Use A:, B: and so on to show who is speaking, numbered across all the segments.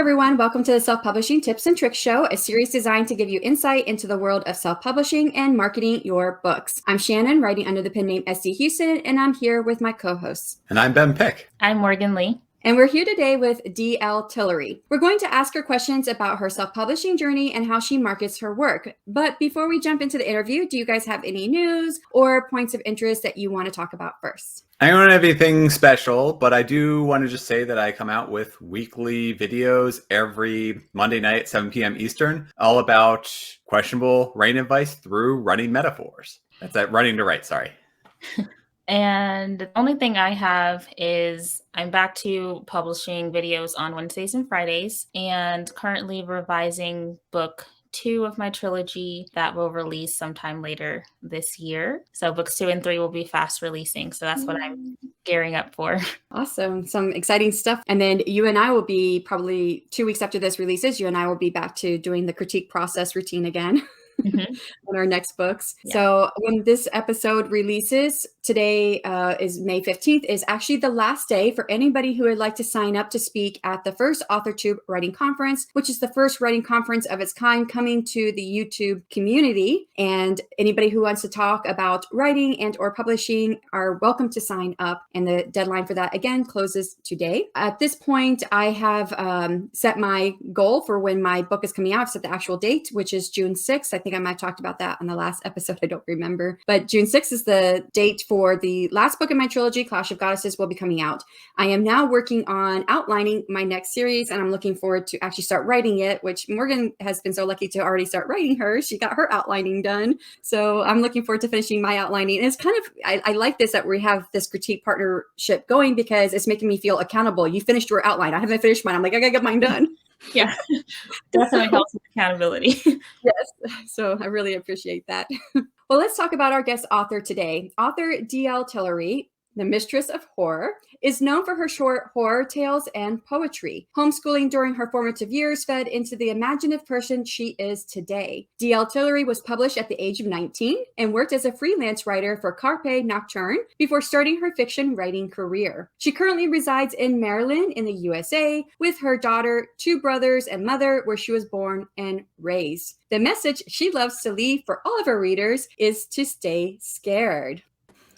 A: everyone. Welcome to the Self-Publishing Tips and Tricks Show, a series designed to give you insight into the world of self-publishing and marketing your books. I'm Shannon, writing under the pen name SD Huston, and I'm here with my co-hosts.
B: And I'm Ben Pick.
C: I'm Morgan Lee.
A: And we're here today with DL Tillery. We're going to ask her questions about her self-publishing journey and how she markets her work. But before we jump into the interview, do you guys have any news or points of interest that you want to talk about first?
B: I don't have anything special, but I do want to just say that I come out with weekly videos every Monday night at 7 p.m. Eastern, all about questionable writing advice through running metaphors. That's that running to write, sorry.
C: And the only thing I have is I'm back to publishing videos on Wednesdays and Fridays, and currently revising book 2 of my trilogy that will release sometime later this year. So books 2 and 3 will be fast releasing. So that's what I'm gearing up for.
A: Awesome. Some exciting stuff. And then you and I will be probably 2 weeks after this releases, you and I will be back to doing the critique process routine again. On our next books. Yeah. So when this episode releases, today is May 15th, is actually the last day for anybody who would like to sign up to speak at the first AuthorTube Writing Conference, which is the first writing conference of its kind coming to the YouTube community. And anybody who wants to talk about writing and or publishing are welcome to sign up. And the deadline for that, again, closes today. At this point, I have set my goal for when my book is coming out. I've set the actual date, which is June 6th. I think I might have talked about that on the last episode. I don't remember. But June 6th is the date for the last book in my trilogy, Clash of Goddesses, will be coming out. I am now working on outlining my next series, and I'm looking forward to actually start writing it, which Morgan has been so lucky to already start writing hers. She got her outlining done. So I'm looking forward to finishing my outlining. And it's kind of, I like this, that we have this critique partnership going, because it's making me feel accountable. You finished your outline. I haven't finished mine. I'm like, I gotta get mine done.
C: Yeah, definitely helps with accountability.
A: Yes, so I really appreciate that. Well, let's talk about our guest author today. Author DL Tillery, the mistress of horror, is known for her short horror tales and poetry. Homeschooling during her formative years fed into the imaginative person she is today. DL Tillery was published at the age of 19 and worked as a freelance writer for Carpe Nocturne before starting her fiction writing career. She currently resides in Maryland in the USA with her daughter, 2 brothers, and mother, where she was born and raised. The message she loves to leave for all of her readers is to stay scared.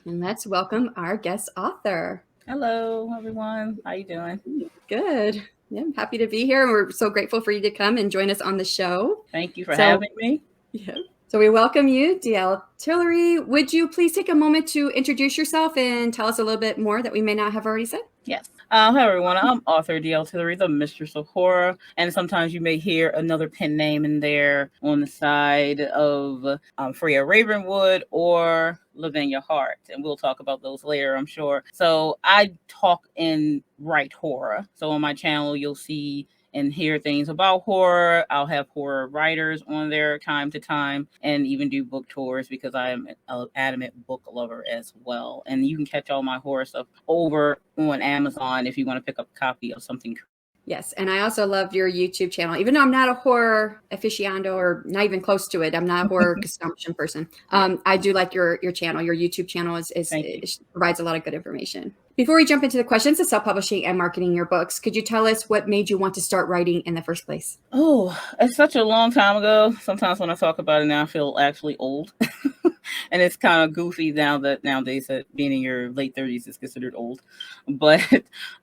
A: And let's welcome our guest author.
D: Hello, everyone. How you doing?
A: Good. Yeah, I'm happy to be here. And we're so grateful for you to come and join us on the show.
D: Thank you for having me.
A: Yeah. So we welcome you, DL Tillery. Would you please take a moment to introduce yourself and tell us a little bit more that we may not have already said?
D: Yes. Hello, everyone. I'm author DL Tillery, the mistress of horror. And sometimes you may hear another pen name in there on the side of Freya Ravenwood or Lavinia Hart. And we'll talk about those later, I'm sure. So I talk and write horror. So on my channel, you'll see and hear things about horror. I'll have horror writers on there time to time, and even do book tours, because I am an adamant book lover as well. And you can catch all my horror stuff over on Amazon if you want to pick up a copy of something.
A: Yes, and I also love your YouTube channel. Even though I'm not a horror aficionado, or not even close to it, I'm not a horror consumption person. I do like your channel. Your YouTube channel is provides a lot of good information. Before we jump into the questions of self-publishing and marketing your books, could you tell us what made you want to start writing in the first place?
D: Oh, it's such a long time ago. Sometimes when I talk about it now, I feel actually old. And it's kind of goofy nowadays that being in your late 30s is considered old. But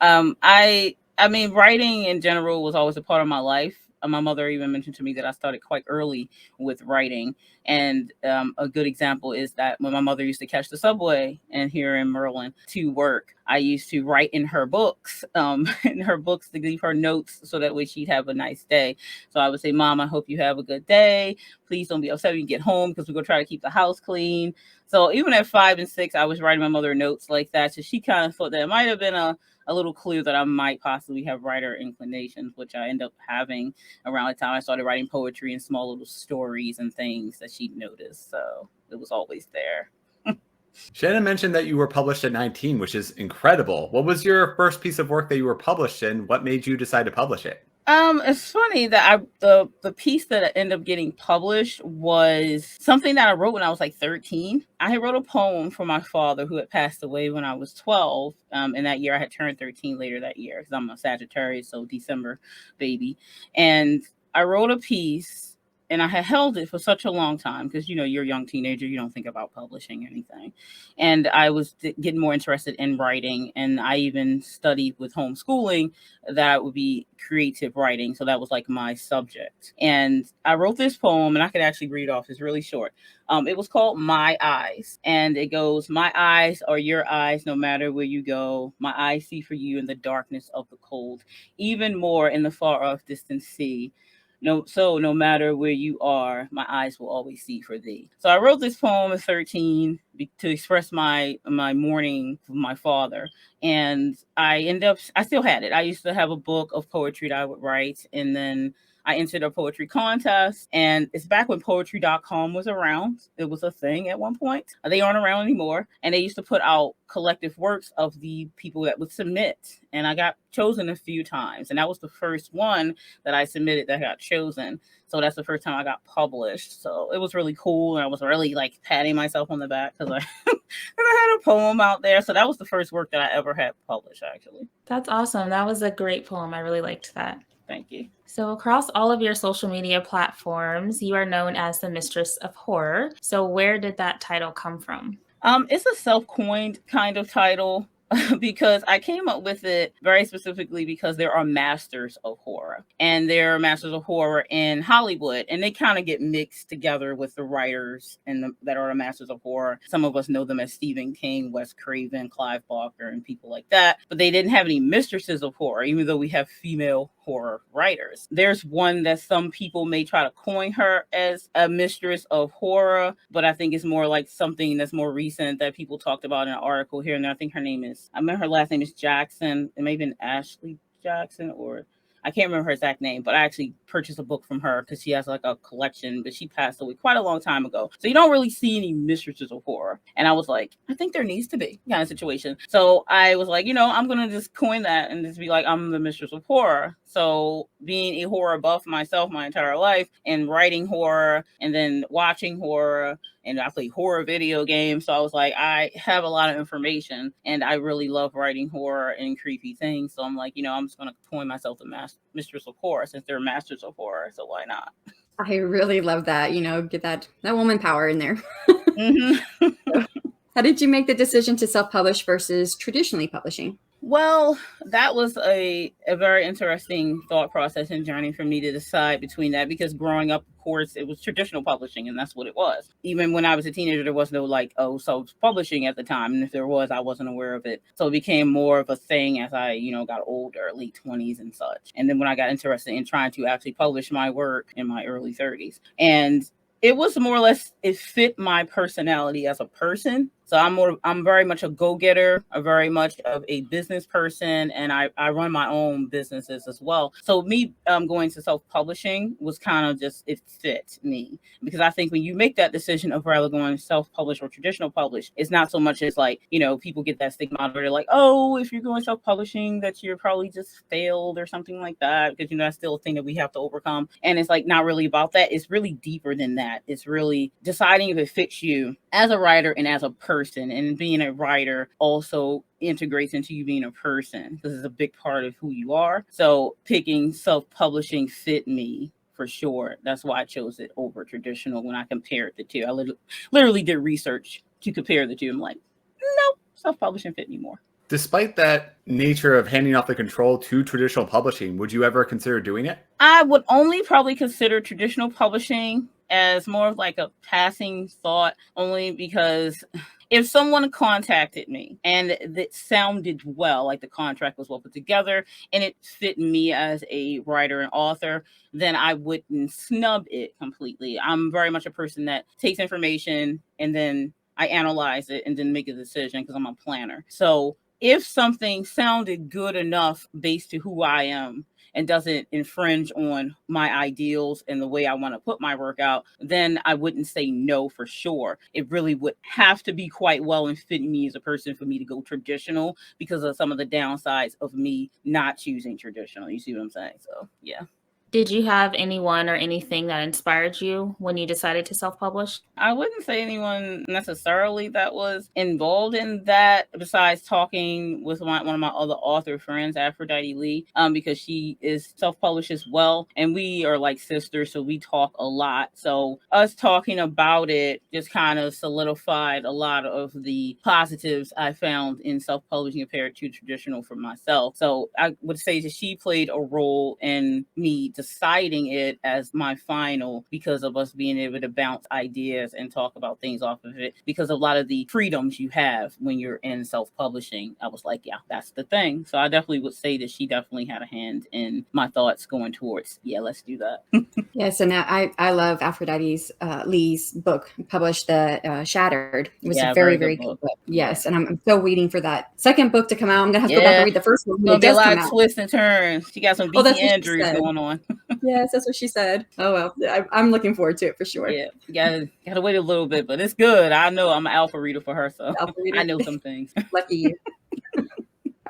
D: I mean, writing in general was always a part of my life. My mother even mentioned to me that I started quite early with writing. And a good example is that when my mother used to catch the subway and here in Maryland to work, I used to write in her books, to leave her notes so that way she'd have a nice day. So I would say, Mom, I hope you have a good day. Please don't be upset when you get home, because we're going to try to keep the house clean. So even at 5 and 6, I was writing my mother notes like that. So she kind of thought that it might have been a little clue that I might possibly have writer inclinations, which I ended up having around the time I started writing poetry and small little stories and things that she'd noticed. So it was always there.
B: Shannon mentioned that you were published at 19, which is incredible. What was your first piece of work that you were published in? What made you decide to publish it?
D: It's funny that the piece that ended up getting published was something that I wrote when I was like 13. I had wrote a poem for my father who had passed away when I was 12. And that year I had turned 13 later that year because I'm a Sagittarius, so December baby. And I wrote a piece and I had held it for such a long time because, you know, you're a young teenager, you don't think about publishing anything. And I was getting more interested in writing. And I even studied with homeschooling that would be creative writing. So that was like my subject. And I wrote this poem and I could actually read off. It's really short. It was called My Eyes. And it goes, my eyes are your eyes, no matter where you go. My eyes see for you in the darkness of the cold, even more in the far off distant sea. No matter where you are, my eyes will always see for thee. So I wrote this poem at 13 to express my mourning for my father. And I still had it. I used to have a book of poetry that I would write. And then I entered a poetry contest, and it's back when poetry.com was around. It was a thing at one point. They aren't around anymore. And they used to put out collective works of the people that would submit. And I got chosen a few times. And that was the first one that I submitted that got chosen. So that's the first time I got published. So it was really cool. And I was really like patting myself on the back because I had a poem out there. So that was the first work that I ever had published, actually.
C: That's awesome. That was a great poem. I really liked that.
D: Thank you.
C: So across all of your social media platforms, you are known as the Mistress of Horror. So where did that title come from?
D: It's a self-coined kind of title. Because I came up with it very specifically because there are masters of horror, and there are masters of horror in Hollywood, and they kind of get mixed together with the writers that are the masters of horror. Some of us know them as Stephen King, Wes Craven, Clive Barker, and people like that, but they didn't have any mistresses of horror, even though we have female horror writers. There's one that some people may try to coin her as a mistress of horror, but I think it's more like something that's more recent that people talked about in an article here and there. I think I remember her last name is Jackson. It may have been Ashley Jackson, or I can't remember her exact name, but I actually purchased a book from her because she has like a collection, but she passed away quite a long time ago. So you don't really see any mistresses of horror. And I was like, I think there needs to be kind of situation. So I was like, I'm going to just coin that and just be like, I'm the mistress of horror. So being a horror buff myself my entire life and writing horror and then watching horror, and I play horror video games. So I was like, I have a lot of information and I really love writing horror and creepy things. So I'm like, I'm just going to coin myself the mistress of horror since they're masters of horror. So why not?
A: I really love that, get that woman power in there.
D: Mm-hmm.
A: How did you make the decision to self-publish versus traditionally publishing?
D: Well, that was a very interesting thought process and journey for me to decide between that, because growing up, of course, it was traditional publishing and that's what it was. Even when I was a teenager, there was no self-publishing at the time. And if there was, I wasn't aware of it. So it became more of a thing as I, got older, late 20s and such. And then when I got interested in trying to actually publish my work in my early 30s. And it was more or less, it fit my personality as a person. So I'm very much a go-getter, very much of a business person, and I run my own businesses as well. So me going to self-publishing was kind of just, it fit me, because I think when you make that decision of rather going self-publish or traditional publish, it's not so much as like, people get that stigma where they're like, oh, if you're going self-publishing, that you're probably just failed or something like that, because that's still a thing that we have to overcome. And it's like not really about that. It's really deeper than that. It's really deciding if it fits you as a writer and as a person. And being a writer also integrates into you being a person, because it's a big part of who you are. So picking self-publishing fit me for sure. That's why I chose it over traditional when I compared the two. I literally did research to compare the two. I'm like, nope, self-publishing fit me more.
B: Despite that nature of handing off the control to traditional publishing, would you ever consider doing it?
D: I would only probably consider traditional publishing as more of like a passing thought, only because if someone contacted me and it sounded well, like the contract was well put together and it fit me as a writer and author, then I wouldn't snub it completely. I'm very much a person that takes information and then I analyze it and then make a decision, because I'm a planner. So if something sounded good enough based to who I am and doesn't infringe on my ideals and the way I want to put my work out, then I wouldn't say no for sure. It really would have to be quite well and fit me as a person for me to go traditional because of some of the downsides of me not choosing traditional. You see what I'm saying? So, yeah.
C: Did you have anyone or anything that inspired you when you decided to self-publish?
D: I wouldn't say anyone necessarily that was involved in that besides talking with one of my other author friends, Aphrodite Lee, because she is self-published as well. And we are like sisters, so we talk a lot. So us talking about it just kind of solidified a lot of the positives I found in self-publishing compared to traditional for myself. So I would say that she played a role in me deciding it as my final because of us being able to bounce ideas and talk about things off of it because of a lot of the freedoms you have when you're in self-publishing. I was like, yeah, that's the thing. So I definitely would say that she definitely had a hand in my thoughts going towards, yeah, let's do that.
A: Yes, and I love Aphrodite's Lee's book, published the Shattered. It was a very, very good book. Yes, and I'm still waiting for that second book to come out. I'm gonna have to go back and read the first one when it does come out.
D: Twists and turns. She got some BT Andrews going on.
A: Yes, that's what she said. Oh well, I'm looking forward to it for sure.
D: Yeah, gotta wait a little bit, but it's good. I know I'm an alpha reader for her, so I know some things.
A: Lucky you.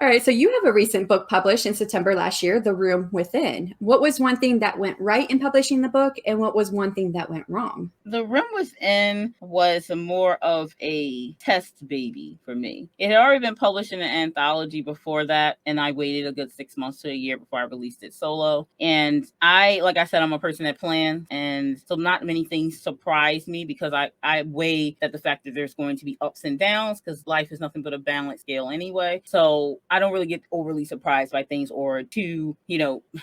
A: All right, so you have a recent book published in September last year, The Room Within. What was one thing that went right in publishing the book, and what was one thing that went wrong?
D: The Room Within was more of a test baby for me. It had already been published in an anthology before that, and I waited a good 6 months to a year before I released it solo. And like I said, I'm a person that plans, and so not many things surprise me because I weigh that the fact that there's going to be ups and downs because life is nothing but a balance scale anyway. So I don't really get overly surprised by things or to,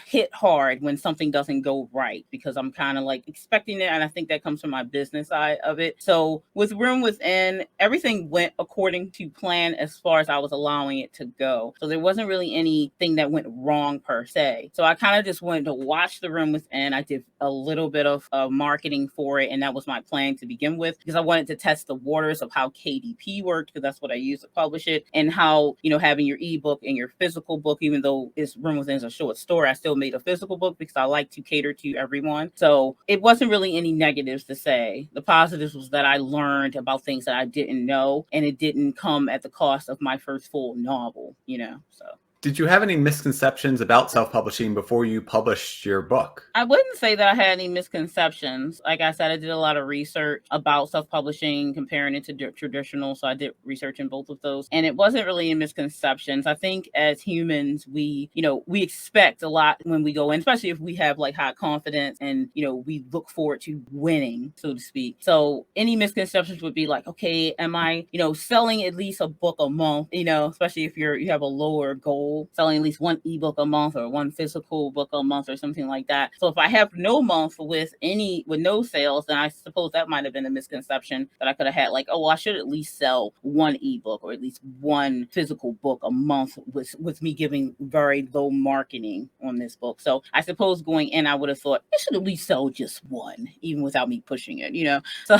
D: hit hard when something doesn't go right because I'm kind of like expecting it. And I think that comes from my business side of it. So with Room Within, everything went according to plan as far as I was allowing it to go. So there wasn't really anything that went wrong per se. So I kind of just wanted to watch The Room Within. I did a little bit of marketing for it. And that was my plan to begin with because I wanted to test the waters of how KDP worked because that's what I use to publish it and how, having your ebook and your physical book, even though it's Room Within a short story, I still made a physical book because I like to cater to everyone. So it wasn't really any negatives to say. The positives was that I learned about things that I didn't know, and it didn't come at the cost of my first full novel, so.
B: Did you have any misconceptions about self-publishing before you published your book?
D: I wouldn't say that I had any misconceptions. Like I said, I did a lot of research about self-publishing, comparing it to traditional. So I did research in both of those. And it wasn't really any misconceptions. I think as humans, we expect a lot when we go in, especially if we have like high confidence and, we look forward to winning, so to speak. So any misconceptions would be like, okay, am I, selling at least a book a month, especially if you have a lower goal, selling at least one ebook a month or one physical book a month or something like that. So if I have no month with no sales, then I suppose that might have been a misconception that I could have had, like, oh, well, I should at least sell one ebook or at least one physical book a month with me giving very low marketing on this book. So I suppose going in, I would have thought I should at least sell just one, even without me pushing it, So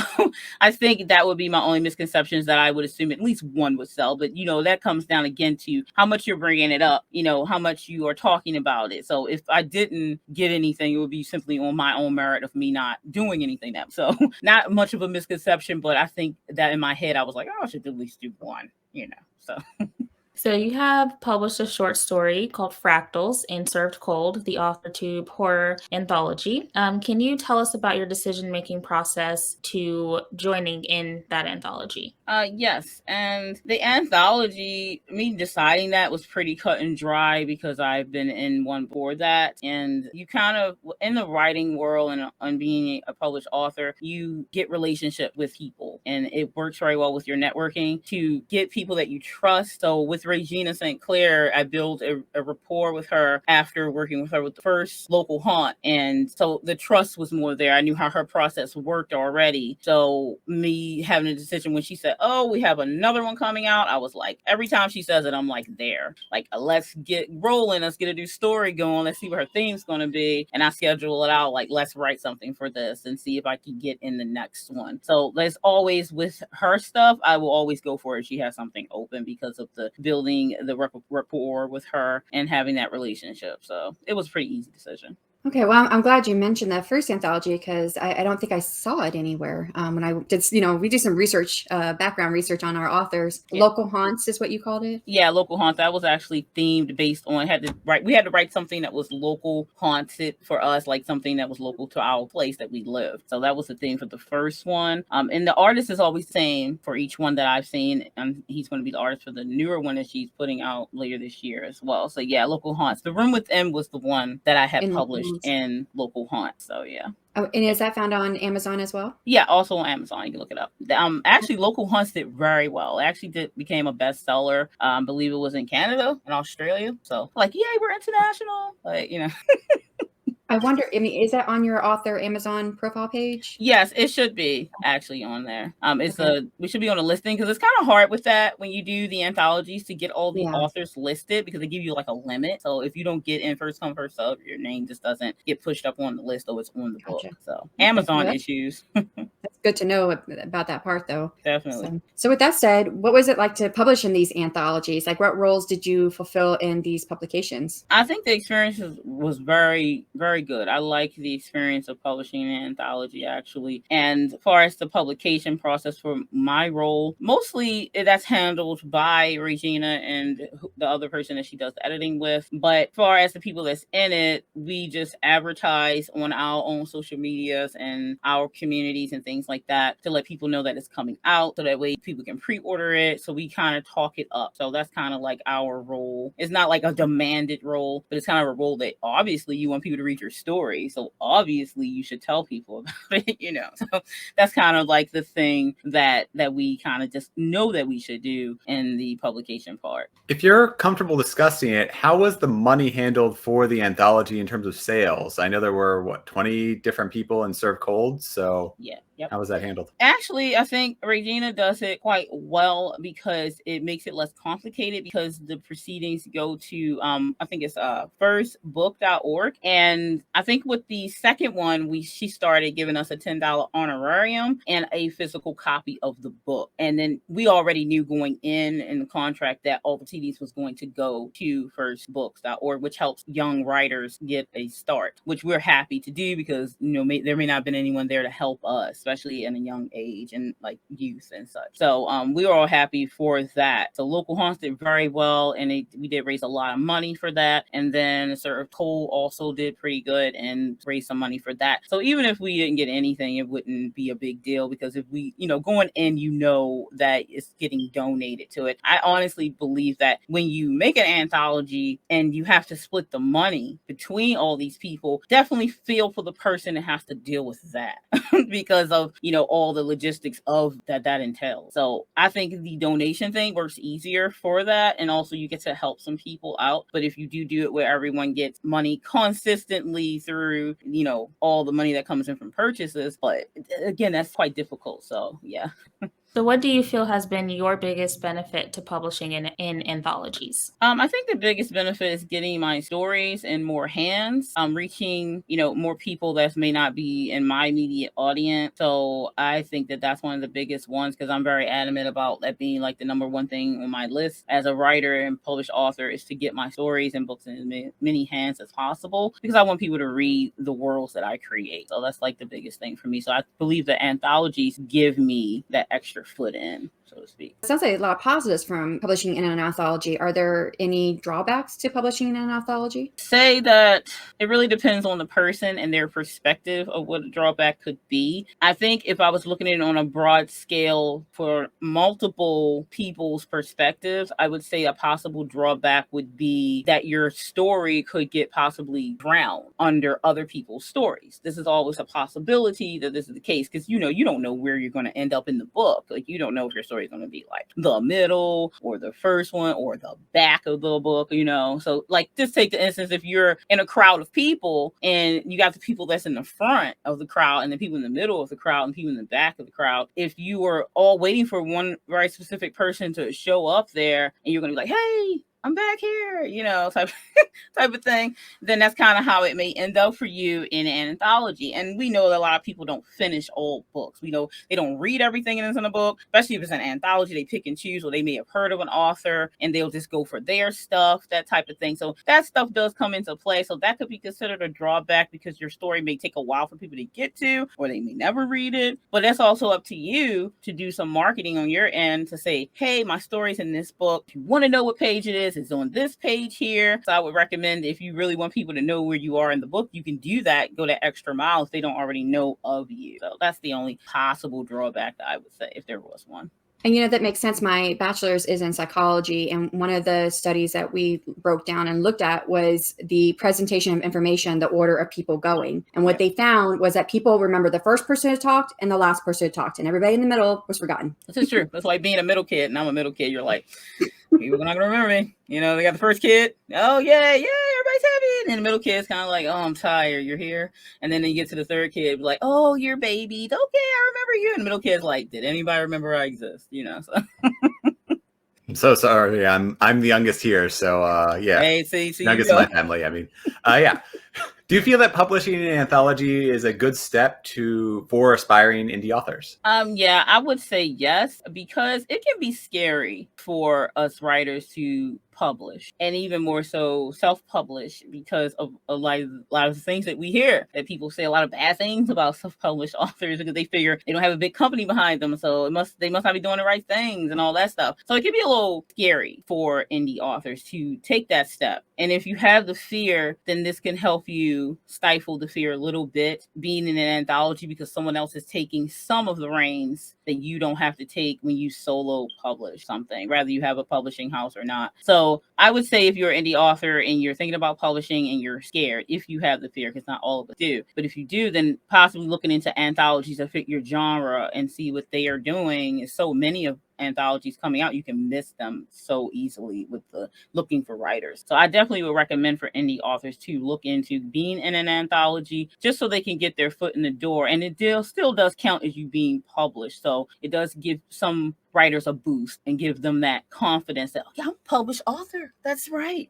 D: I think that would be my only misconceptions, that I would assume at least one would sell. But, that comes down again to how much you're bringing it up, how much you are talking about it. So if I didn't get anything, it would be simply on my own merit of me not doing anything. So not much of a misconception, but I think that in my head, I was like, oh, I should at least do one, so.
C: So you have published a short story called Fractals in Served Cold, the AuthorTube horror anthology. Can you tell us about your decision-making process to joining in that anthology?
D: Yes, and the anthology, me deciding that was pretty cut and dry because I've been in one for that. And you kind of, in the writing world and being a published author, you get relationship with people, and it works very well with your networking to get people that you trust. So with Regina St. Clair, I built a rapport with her after working with her with the first local haunt. And so the trust was more there. I knew how her process worked already. So me having a decision when she said, oh, we have another one coming out, I was like, every time she says it, I'm like, there. Like, let's get rolling. Let's get a new story going. Let's see what her theme's going to be. And I schedule it out. Like, let's write something for this and see if I can get in the next one. So there's always, with her stuff, I will always go for it. She has something open because of the building the rapport with her and having that relationship. So it was a pretty easy decision.
A: Okay, well, I'm glad you mentioned that first anthology because I don't think I saw it anywhere. When I did, we do some research, background research on our authors. Yeah. Local haunts is what you called it?
D: Yeah, local haunts. That was actually themed based on, we had to write something that was local haunted for us, like something that was local to our place that we lived. So that was the theme for the first one. And the artist is always the same for each one that I've seen. And he's going to be the artist for the newer one that she's putting out later this year as well. So yeah, local haunts. The Room Within was the one that I had published in local haunt. So yeah.
A: Oh, and is that found on Amazon as well?
D: Yeah, also on Amazon. You can look it up. Actually, local haunts did very well. It actually became a bestseller. I believe it was in Canada and Australia. So like, yay, we're international. Like,
A: I wonder, is that on your author Amazon profile page?
D: Yes, it should be actually on there. We should be on a listing because it's kind of hard with that when you do the anthologies to get all the authors listed because they give you like a limit. So if you don't get in first come, first serve, your name just doesn't get pushed up on the list or it's on the book. So Amazon issues.
A: That's good to know about that part though.
D: Definitely.
A: So with that said, what was it like to publish in these anthologies? Like what roles did you fulfill in these publications?
D: I think the experience was very, very good. I like the experience of publishing an anthology actually. And as far as the publication process for my role, mostly that's handled by Regina and the other person that she does the editing with. But as far as the people that's in it, we just advertise on our own social medias and our communities and things like that to let people know that it's coming out so that way people can pre-order it. So we kind of talk it up. So that's kind of like our role. It's not like a demanded role, but it's kind of a role that obviously you want people to read your story. So obviously you should tell people about it, So that's kind of like the thing that we kind of just know that we should do in the publication part.
B: If you're comfortable discussing it, how was the money handled for the anthology in terms of sales? I know there were 20 different people in Serve Cold. So
D: yeah. Yep.
B: How was that handled?
D: Actually, I think Regina does it quite well because it makes it less complicated because the proceedings go to, I think it's firstbook.org. And I think with the second one, she started giving us a $10 honorarium and a physical copy of the book. And then we already knew going in the contract that all the CDs was going to go to firstbooks.org, which helps young writers get a start, which we're happy to do because, there may not have been anyone there to help us, especially in a young age and like youth and such. So we were all happy for that. So Local Haunts did very well, and we did raise a lot of money for that. And then Serve Cold also did pretty good and raised some money for that. So even if we didn't get anything, it wouldn't be a big deal because if we, going in, that it's getting donated to it. I honestly believe that when you make an anthology and you have to split the money between all these people, definitely feel for the person that has to deal with that because of, all the logistics of that entails. So I think the donation thing works easier for that. And also you get to help some people out. But if you do it where everyone gets money consistently through, all the money that comes in from purchases, but again, that's quite difficult. So yeah.
C: So what do you feel has been your biggest benefit to publishing in anthologies?
D: I think the biggest benefit is getting my stories in more hands, reaching, more people that may not be in my immediate audience. So I think that that's one of the biggest ones because I'm very adamant about that being like the number one thing on my list as a writer and published author is to get my stories and books in as many hands as possible because I want people to read the worlds that I create. So that's like the biggest thing for me. So I believe that anthologies give me that extra foot in, so to speak.
A: It sounds like a lot of positives from publishing in an anthology. Are there any drawbacks to publishing in an anthology?
D: Say that it really depends on the person and their perspective of what a drawback could be. I think if I was looking at it on a broad scale for multiple people's perspectives, I would say a possible drawback would be that your story could get possibly drowned under other people's stories. This is always a possibility that this is the case because you don't know where you're going to end up in the book. Like you don't know if your story is going to be like the middle or the first one or the back of the book, So like just take the instance if you're in a crowd of people and you got the people that's in the front of the crowd and the people in the middle of the crowd and people in the back of the crowd. If you were all waiting for one very specific person to show up there and you're going to be like, hey, I'm back here, type of thing, then that's kind of how it may end up for you in an anthology. And we know that a lot of people don't finish old books. We know they don't read everything in a book, especially if it's an anthology. They pick and choose, or they may have heard of an author and they'll just go for their stuff, that type of thing. So that stuff does come into play. So that could be considered a drawback because your story may take a while for people to get to, or they may never read it. But that's also up to you to do some marketing on your end to say, hey, my story's in this book. If you want to know what page it is, it's on this page here. So I would recommend, if you really want people to know where you are in the book, you can do that. Go that extra mile if they don't already know of you. So that's the only possible drawback that I would say, if there was one.
A: And that makes sense. My bachelor's is in psychology. And one of the studies that we broke down and looked at was the presentation of information, the order of people going. And what they found was that people remember the first person who talked and the last person who talked, and everybody in the middle was forgotten.
D: This is true. That's like being a middle kid, and I'm a middle kid. You're like, people are not going to remember me. They got the first kid. Oh, yeah, everybody's happy. And the middle kid's kind of like, oh, I'm tired. You're here. And then you get to the third kid, like, oh, you're babied. Okay, I remember you. And the middle kid's like, did anybody remember I exist? So.
B: I'm so sorry. I'm the youngest here. So, yeah.
D: Hey, see
B: youngest in my family. I mean, yeah. Do you feel that publishing an anthology is a good step for aspiring indie authors?
D: Yeah, I would say yes, because it can be scary for us writers to publish, and even more so self-publish, because of a lot of things that we hear, that people say a lot of bad things about self-published authors because they figure they don't have a big company behind them, so they must not be doing the right things and all that stuff. So it can be a little scary for indie authors to take that step. And if you have the fear, then this can help you stifle the fear a little bit, being in an anthology, because someone else is taking some of the reins that you don't have to take when you solo publish something, whether you have a publishing house or not. So I would say, if you're an indie author and you're thinking about publishing and you're scared, if you have the fear, because not all of us do, but if you do, then possibly looking into anthologies that fit your genre and see what they are doing. Is so many of anthologies coming out, you can miss them so easily with the looking for writers. So I definitely would recommend for indie authors to look into being in an anthology, just so they can get their foot in the door. And it still does count as you being published. So it does give some writers a boost and give them that confidence that, I'm a published author. That's right.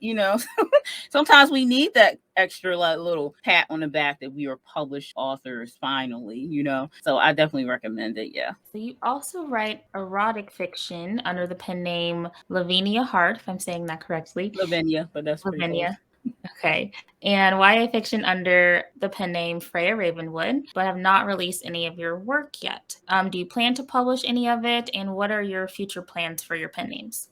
D: Sometimes we need that extra little pat on the back that we are published authors finally, So I definitely recommend it. Yeah.
C: So you also write erotic fiction under the pen name Lavinia Hart, if I'm saying that correctly.
D: Lavinia, but that's
C: Lavinia. Okay. And YA fiction under the pen name Freya Ravenwood, but have not released any of your work yet. Do you plan to publish any of it? And what are your future plans for your pen names?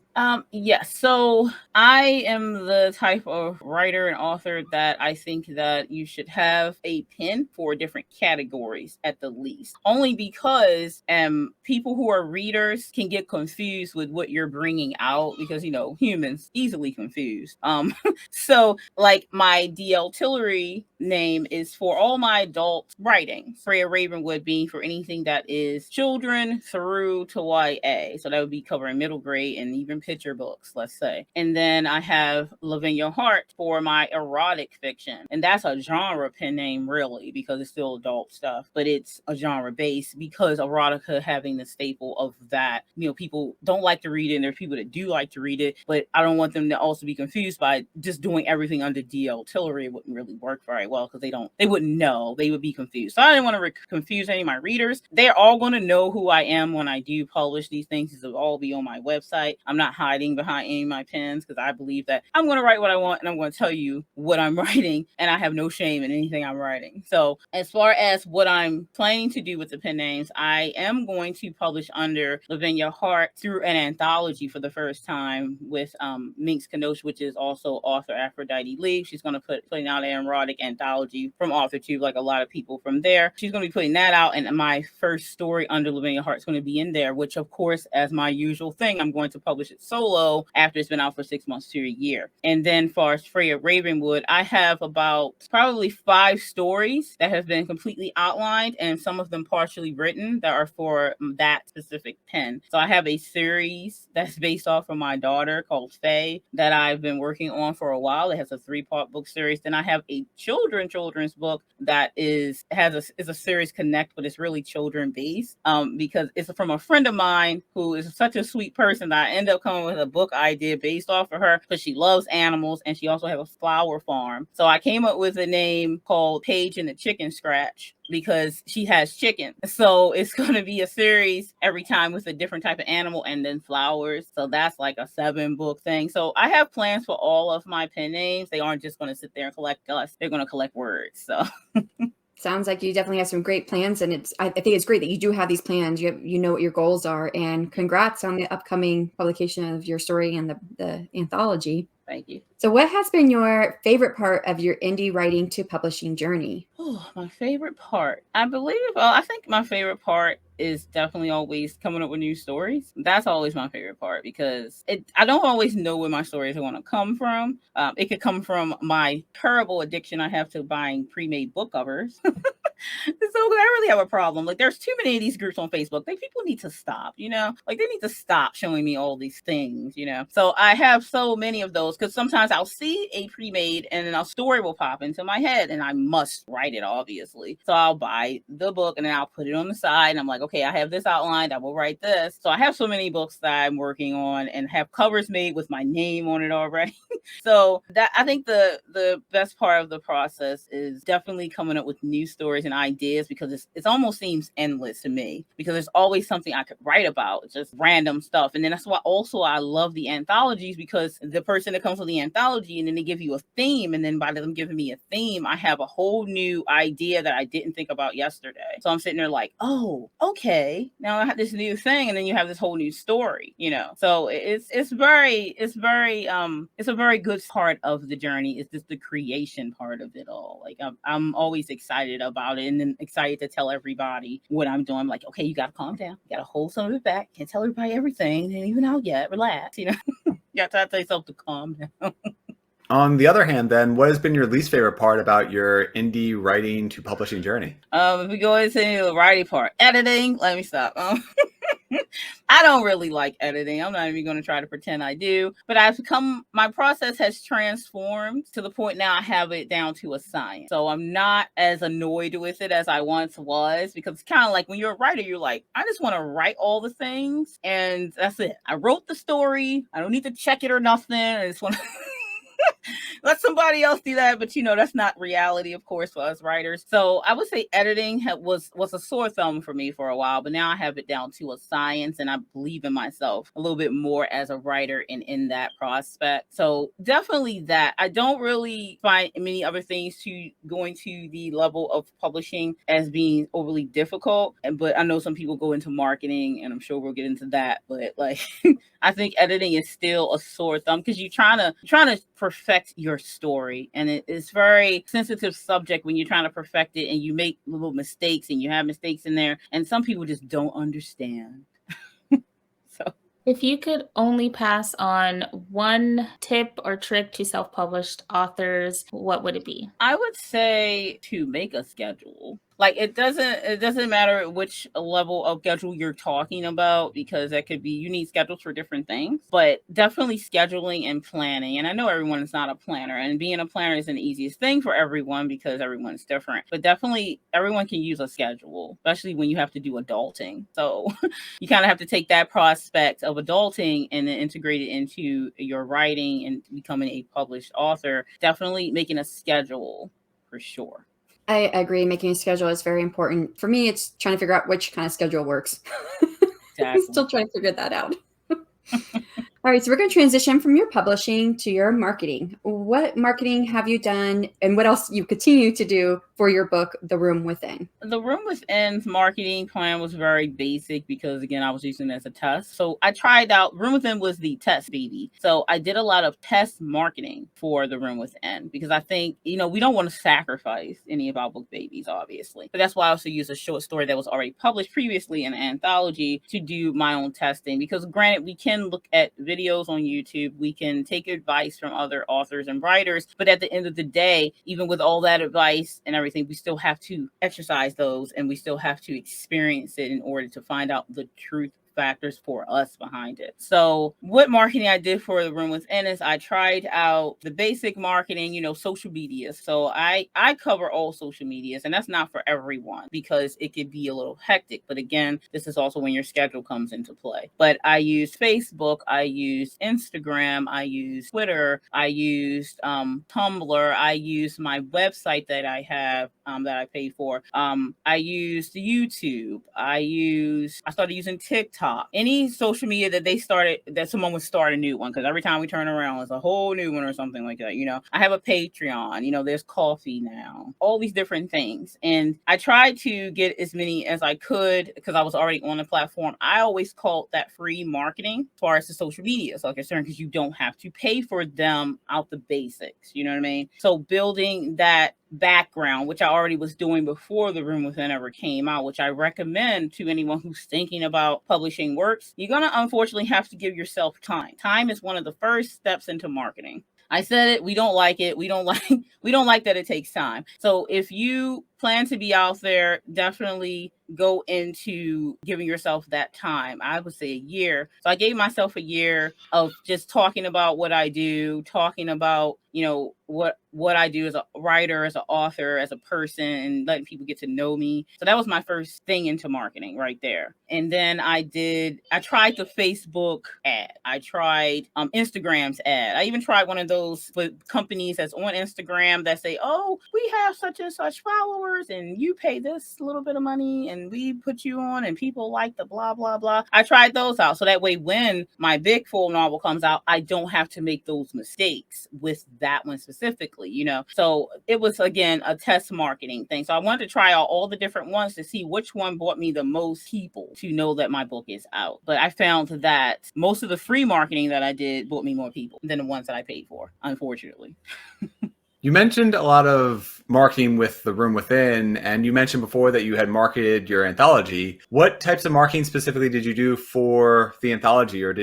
D: Yes. So I am the type of writer and author that I think that you should have a pen for different categories at the least, only because people who are readers can get confused with what you're bringing out, because humans easily confused. So like my DL Tillery name is for all my adult writing, Freya Ravenwood being for anything that is children through to YA. So that would be covering middle grade and even picture books, let's say. And then I have Lavinia Hart for my erotic fiction. And that's a genre pen name, really, because it's still adult stuff, but it's a genre base, because erotica having the staple of that. People don't like to read it, and there's people that do like to read it, but I don't want them to also be confused by just doing everything under DL Tillery. It wouldn't really work very well, because they wouldn't know. They would be confused. So I didn't want to confuse any of my readers. They're all going to know who I am when I do publish these things. This will all be on my website. I'm not hiding behind any of my pens, because I believe that I'm going to write what I want, and I'm going to tell you what I'm writing, and I have no shame in anything I'm writing. So as far as what I'm planning to do with the pen names, I am going to publish under Lavinia Hart through an anthology for the first time with Minx Kanosh, which is also author Aphrodite Lee. She's going to putting out an erotic anthology from AuthorTube, like a lot of people from there. She's going to be putting that out, and my first story under Lavinia Hart is going to be in there, which of course, as my usual thing, I'm going to publish it solo after it's been out for 6 months to a year. And then for Freya Ravenwood, I have about probably 5 stories that have been completely outlined, and some of them partially written, that are for that specific pen. So I have a series that's based off of my daughter called Faye that I've been working on for a while. It has a 3-part book series. Then I have a children's book that is a series connect, but it's really children based, because it's from a friend of mine who is such a sweet person that I end up coming with a book idea based off of her, because she loves animals and she also has a flower farm. So I came up with a name called Paige and the Chicken Scratch, because she has chicken. So it's going to be a series every time with a different type of animal and then flowers. So that's like a 7-book thing. So I have plans for all of my pen names. They aren't just going to sit there and collect dust. They're going to collect words. So
A: sounds like you definitely have some great plans, and I think it's great that you do have these plans. You know what your goals are, and congrats on the upcoming publication of your story and the anthology.
D: Thank you.
A: So what has been your favorite part of your indie writing to publishing journey?
D: Oh, my favorite part. I think my favorite part is definitely always coming up with new stories. That's always my favorite part, because I don't always know where my stories are going to come from. It could come from my terrible addiction I have to buying pre-made book covers. So I really have a problem. Like, there's too many of these groups on Facebook. People need to stop, like they need to stop showing me all these things, So I have so many of those, because sometimes I'll see a pre-made and then a story will pop into my head and I must write it, obviously. So I'll buy the book and then I'll put it on the side and I'm like, okay, I have this outlined. I will write this. So I have so many books that I'm working on and have covers made with my name on it already. So that, I think the best part of the process is definitely coming up with new stories and ideas, because it almost seems endless to me, because there's always something I could write about, just random stuff. And then that's why also I love the anthologies, because the person that comes with the anthology and then they give you a theme, and then by them giving me a theme, I have a whole new idea that I didn't think about yesterday. So I'm sitting there like, oh, okay, now I have this new thing, and then you have this whole new story, So it's a very good part of the journey. It's just the creation part of it all. Like I'm always excited about it, and then excited to tell everybody what I'm doing. I'm like, okay, you gotta calm down, you gotta hold some of it back, can't tell everybody everything, and even out yet, relax, you got to tell yourself to calm down.
B: On the other hand, then, what has been your least favorite part about your indie writing to publishing journey?
D: If we go into the writing part, editing, let me stop. I don't really like editing. I'm not even going to try to pretend I do, but my process has transformed to the point now I have it down to a science. So I'm not as annoyed with it as I once was, because it's kind of like when you're a writer, you're like, I just want to write all the things and that's it. I wrote the story. I don't need to check it or nothing. I just want to let somebody else do that. But that's not reality, of course, for us writers. So I would say editing was a sore thumb for me for a while, but now I have it down to a science, and I believe in myself a little bit more as a writer and in that prospect. So definitely that. I don't really find many other things to going to the level of publishing as being overly difficult. But I know some people go into marketing, and I'm sure we'll get into that. But like, I think editing is still a sore thumb, because you're trying to perfect your story, and it's very sensitive subject when you're trying to perfect it, and you make little mistakes, and you have mistakes in there, and some people just don't understand. So
C: if you could only pass on one tip or trick to self-published authors, what would it be?
D: I would say to make a schedule. Like, it doesn't matter which level of schedule you're talking about, because that could be, you need schedules for different things, but definitely scheduling and planning. And I know everyone is not a planner, and being a planner isn't the easiest thing for everyone because everyone is different, but definitely everyone can use a schedule, especially when you have to do adulting. So you kind of have to take that prospect of adulting and then integrate it into your writing and becoming a published author. Definitely making a schedule for sure.
A: I agree. Making a schedule is very important. For me, it's trying to figure out which kind of schedule works.
D: Exactly.
A: I'm still trying to figure that out. All right, so we're going to transition from your publishing to your marketing. What marketing have you done, and what else you continue to do for your book, The Room Within?
D: The Room Within's marketing plan was very basic, because again, I was using it as a test. So I tried out, Room Within was the test baby. So I did a lot of test marketing for The Room Within, because I think, we don't want to sacrifice any of our book babies, obviously. But that's why I also used a short story that was already published previously in an anthology to do my own testing, because granted, we can look at videos on YouTube, we can take advice from other authors and writers, but at the end of the day, even with all that advice and everything, we still have to exercise those, and we still have to experience it in order to find out the truth factors for us behind it. So what marketing I did for the Room Within is I tried out the basic marketing, social media. So I cover all social medias, and that's not for everyone because it could be a little hectic. But again, this is also when your schedule comes into play. But I used Facebook, I used Instagram, I used Twitter, I used Tumblr, I used my website that I have that I pay for. I used YouTube. I started using TikTok. Any social media that someone would start a new one, because every time we turn around, it's a whole new one or something like that. I have a Patreon. There's coffee now. All these different things, and I tried to get as many as I could because I was already on the platform. I always called that free marketing as far as the social media so concerned, because you don't have to pay for them out the basics. You know what I mean? So building that background, which I already was doing before the Room Within ever came out, which I recommend to anyone who's thinking about publishing works, you're going to unfortunately have to give yourself time. Time is one of the first steps into marketing. I said it, we don't like it. We don't like that it takes time. So if you plan to be out there, definitely go into giving yourself that time. I would say a year. So I gave myself a year of just talking about what I do, talking about, what I do as a writer, as an author, as a person, and letting people get to know me. So that was my first thing into marketing right there. And then I tried the Facebook ad. I tried Instagram's ad. I even tried one of those companies that's on Instagram that say, oh, we have such and such followers and you pay this little bit of money and we put you on and people like the blah, blah, blah. I tried those out. So that way, when my big full novel comes out, I don't have to make those mistakes with that one specifically. So it was, again, a test marketing thing. So I wanted to try out all the different ones to see which one brought me the most people to know that my book is out. But I found that most of the free marketing that I did brought me more people than the ones that I paid for, unfortunately.
B: You mentioned a lot of marketing with the Room Within, and you mentioned before that you had marketed your anthology. What types of marketing specifically did you do for the anthology, or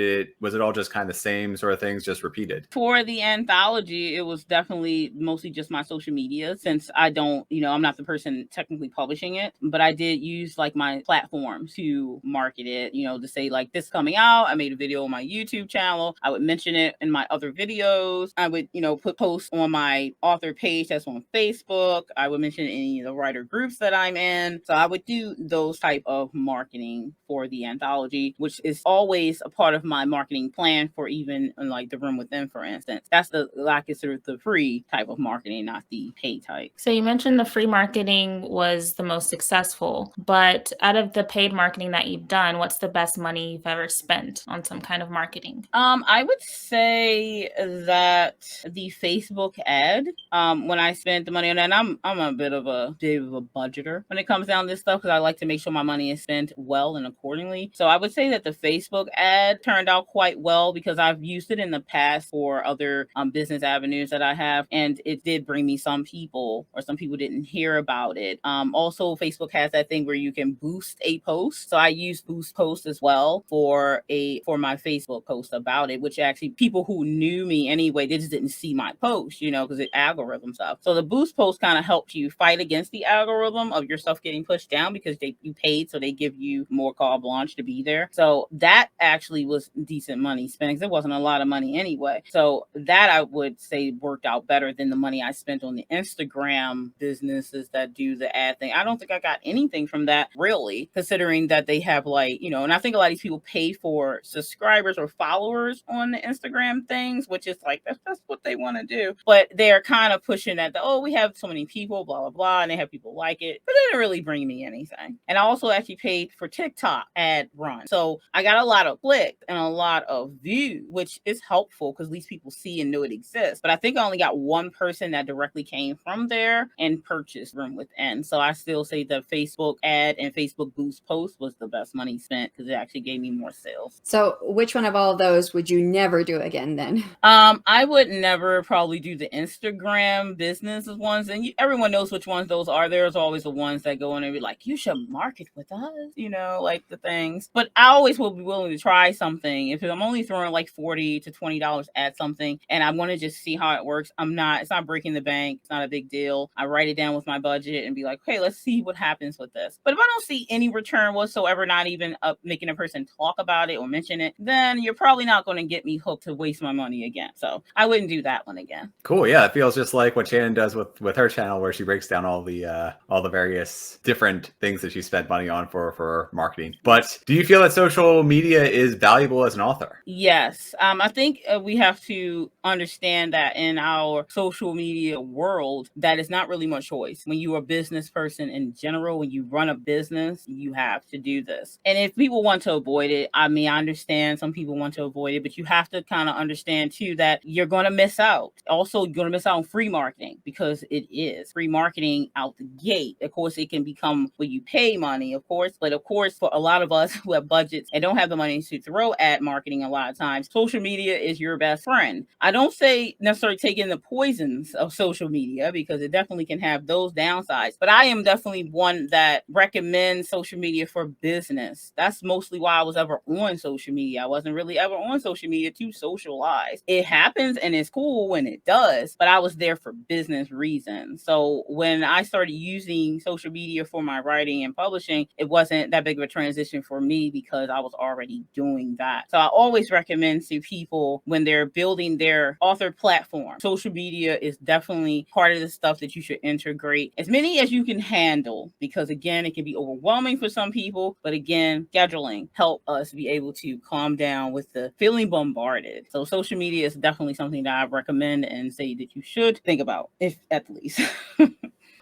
B: was it all just kind of the same sort of things, just repeated?
D: For the anthology, it was definitely mostly just my social media, since I don't, I'm not the person technically publishing it, but I did use like my platform to market it, to say like, this coming out. I made a video on my YouTube channel. I would mention it in my other videos. I would, put posts on my author page that's on Facebook. I would mention any of the writer groups that I'm in. So I would do those type of marketing for the anthology, which is always a part of my marketing plan for even like the Room Within, for instance. That's I consider the free type of marketing, not the paid type.
C: So you mentioned the free marketing was the most successful, but out of the paid marketing that you've done, what's the best money you've ever spent on some kind of marketing?
D: I would say that the Facebook ad, when I spent the money on that, and I'm a bit of a budgeter when it comes down to this stuff, because I like to make sure my money is spent well and accordingly. So I would say that the Facebook ad turned out quite well, because I've used it in the past for other business avenues that I have, and it did bring me some people, or some people didn't hear about it. Also, Facebook has that thing where you can boost a post. So I use boost post as well for my Facebook post about it, which actually people who knew me anyway, they just didn't see my post, because it algorithm stuff. So the boost post kind of helped you fight against the algorithm of your stuff getting pushed down, because you paid, so they give you more carte blanche to be there. So that actually was decent money spent, because it wasn't a lot of money anyway. So that I would say worked out better than the money I spent on the Instagram businesses that do the ad thing. I don't think I got anything from that, really, considering that they have and I think a lot of these people pay for subscribers or followers on the Instagram things, which is like, that's what they want to do. But they're kind of pushing that, we have so many people, blah, blah, blah, and they have people like it, but it didn't really bring me anything. And I also actually paid for TikTok ad run. So I got a lot of clicks and a lot of views, which is helpful because at least people see and know it exists. But I think I only got one person that directly came from there and purchased Room Within. So I still say the Facebook ad and Facebook boost post was the best money spent, because it actually gave me more sales.
A: So which one of all of those would you never do again then?
D: I would never probably do the Instagram Instagram business ones, and everyone knows which ones those are. There's always the ones that go in and be like, you should market with us, like the things. But I always will be willing to try something. If I'm only throwing like $40 to $20 at something and I want to just see how it works, it's not breaking the bank. It's not a big deal. I write it down with my budget and be like, okay, let's see what happens with this. But if I don't see any return whatsoever, not even making a person talk about it or mention it, then you're probably not going to get me hooked to waste my money again. So I wouldn't do that one again.
B: Cool. Yeah, it feels just like what Shannon does with her channel, where she breaks down all the various different things that she spent money on for marketing. But do you feel that social media is valuable as an author?
D: Yes. I think we have to understand that in our social media world, that is not really much choice. When you're a business person in general, when you run a business, you have to do this. And if people want to avoid it, I understand some people want to avoid it, but you have to kind of understand too that you're going to miss out. Also, you're going to miss out on free marketing, because it is free marketing out the gate. Of course, it can become where you pay money, of course. But of course, for a lot of us who have budgets and don't have the money to throw at marketing, a lot of times, social media is your best friend. I don't say necessarily taking the poisons of social media, because it definitely can have those downsides. But I am definitely one that recommends social media for business. That's mostly why I was ever on social media. I wasn't really ever on social media to socialize. It happens and it's cool when it does, but I was there for business reasons. So when I started using social media for my writing and publishing, it wasn't that big of a transition for me, because I was already doing that. So I always recommend to people when they're building their author platform, social media is definitely part of the stuff that you should integrate as many as you can handle, because again, it can be overwhelming for some people. But again, scheduling help us be able to calm down with the feeling bombarded. So social media is definitely something that I recommend and say that you should think about, if at least.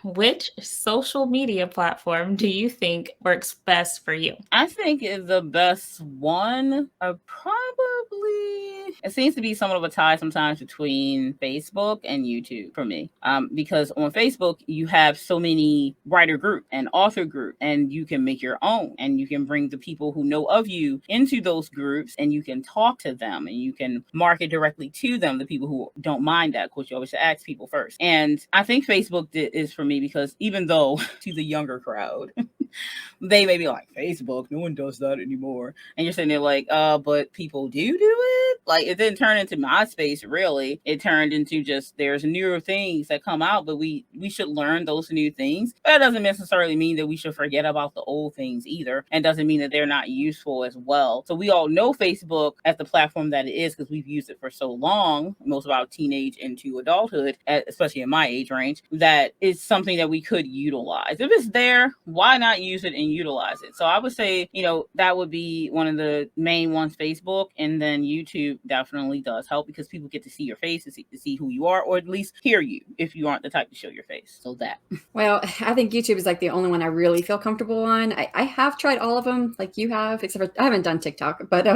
C: Which social media platform do you think works best for you?
D: I think the best one it seems to be somewhat of a tie sometimes between Facebook and YouTube for me. Because on Facebook, you have so many writer group and author group, and you can make your own, and you can bring the people who know of you into those groups, and you can talk to them, and you can market directly to them, the people who don't mind that. Of course, you always should ask people first. And I think Facebook is for me, because even though to the younger crowd, they may be like, Facebook, no one does that anymore. And you're sitting there like, but people do it. Like, it didn't turn into MySpace, really. It turned into just, there's newer things that come out, but we should learn those new things. But that doesn't necessarily mean that we should forget about the old things either. And doesn't mean that they're not useful as well. So we all know Facebook as the platform that it is, because we've used it for so long, most of our teenage into adulthood, especially in my age range, that it's something that we could utilize. If it's there, why not use it and utilize it? So I would say, that would be one of the main ones, Facebook. And then YouTube definitely does help, because people get to see your face, to see who you are, or at least hear you if you aren't the type to show your face. So that.
A: Well, I think YouTube is like the only one I really feel comfortable on. I have tried all of them, like you have, except for I haven't done TikTok, but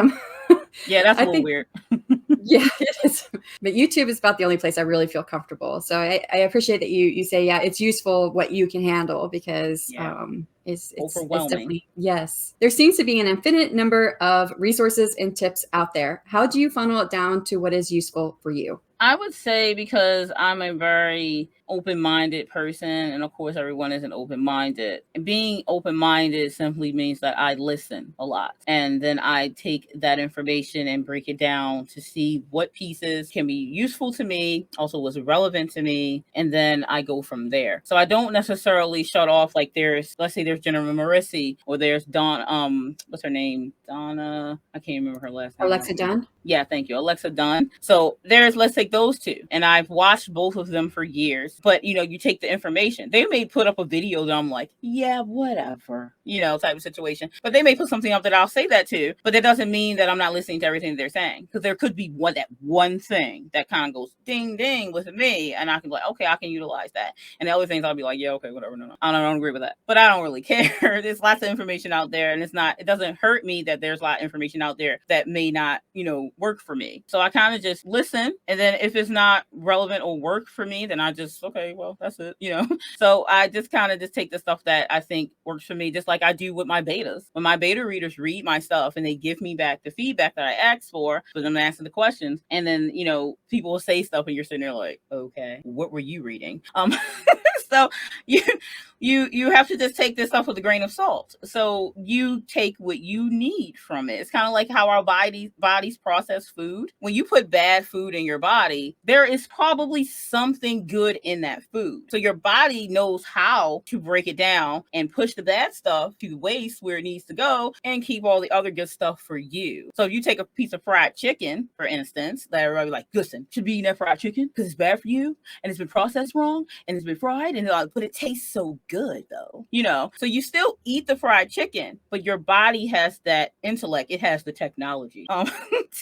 D: yeah, that's a little weird.
A: Yeah, it is. But YouTube is about the only place I really feel comfortable. So I appreciate that you say, yeah, it's useful what you can handle, because it's overwhelming. It's definitely, yes. There seems to be an infinite number of resources and tips out there. How do you funnel it down to what is useful for you?
D: I would say, because I'm a very open-minded person, and of course everyone isn't open-minded. Being open-minded simply means that I listen a lot, and then I take that information and break it down to see what pieces can be useful to me, also what's relevant to me, and then I go from there. So I don't necessarily shut off, like let's say there's Jennifer Marissi, or there's what's her name? Donna, I can't remember her last name.
A: Alexa Dunn?
D: Yeah, thank you. Alexa Dunn. So let's take those two. And I've watched both of them for years. But, you take the information. They may put up a video that I'm like, yeah, whatever, type of situation. But they may put something up that I'll say that to. But that doesn't mean that I'm not listening to everything they're saying. Because there could be one thing that kind of goes ding, ding with me. And I can be like, okay, I can utilize that. And the other things I'll be like, yeah, okay, whatever. No, I don't agree with that. But I don't really care. There's lots of information out there. And it doesn't hurt me that there's a lot of information out there that may not, work for me. So I kind of just listen. And then if it's not relevant or work for me, then I just, Okay, well, that's it, you know. So I just kind of just take the stuff that I think works for me, just like I do with my betas. When my beta readers read my stuff and they give me back the feedback that I asked for them to answer the questions, and then, you know, people will say stuff and you're sitting there like, okay, what were you reading? So you have to just take this stuff with a grain of salt. So you take what you need from it. It's kind of like how our bodies process food. When you put bad food in your body, there is probably something good in that food. So your body knows how to break it down and push the bad stuff to waste where it needs to go and keep all the other good stuff for you. So if you take a piece of fried chicken, for instance, that everybody like, listen, should be eating that fried chicken because it's bad for you and it's been processed wrong and it's been fried, and but it tastes so good though, you know. So you still eat the fried chicken, but your body has that intellect, it has the technology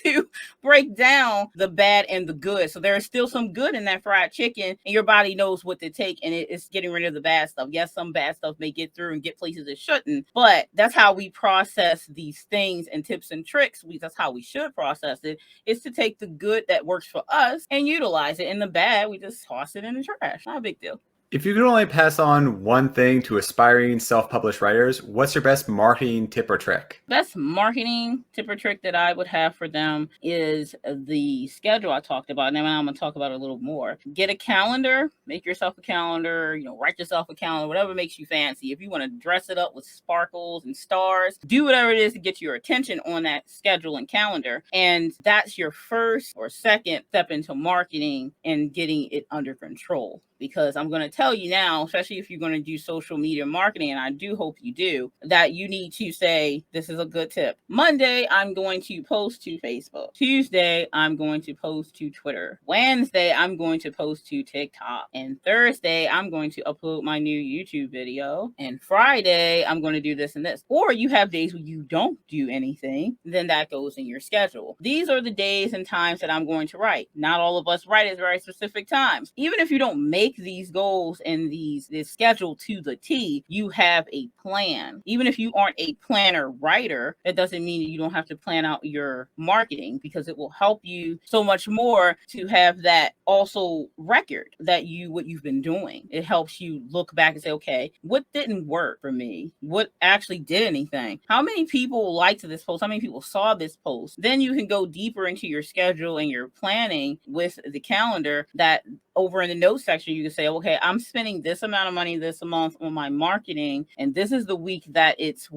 D: to break down the bad and the good. So there is still some good in that fried chicken, and your body knows what to take, and it's getting rid of the bad stuff. Yes, some bad stuff may get through and get places it shouldn't, but that's how we process these things and tips and tricks. That's how we should process it, is to take the good that works for us and utilize it, and the bad we just toss it in the trash. Not a big deal.
B: If you could only pass on one thing to aspiring self-published writers, what's your best marketing tip or trick?
D: Best marketing tip or trick that I would have for them is the schedule I talked about. And then I'm going to talk about it a little more. Get a calendar, make yourself a calendar, write yourself a calendar, whatever makes you fancy. If you want to dress it up with sparkles and stars, do whatever it is to get your attention on that schedule and calendar. And that's your first or second step into marketing and getting it under control. Because I'm going to tell you now, especially if you're going to do social media marketing, and I do hope you do, that you need to say, this is a good tip. Monday, I'm going to post to Facebook. Tuesday, I'm going to post to Twitter. Wednesday, I'm going to post to TikTok. And Thursday, I'm going to upload my new YouTube video. And Friday, I'm going to do this and this. Or you have days where you don't do anything, then that goes in your schedule. These are the days and times that I'm going to write. Not all of us write at very specific times. Even if you don't make these goals and this schedule to the T, you have a plan. Even if you aren't a planner writer, that doesn't mean that you don't have to plan out your marketing, because it will help you so much more to have that also record that what you've been doing. It helps you look back and say, okay, what didn't work for me? What actually did anything? How many people liked this post? How many people saw this post? Then you can go deeper into your schedule and your planning with the calendar, that over in the notes section, you can say, okay, I'm spending this amount of money this month on my marketing, and this is the week that is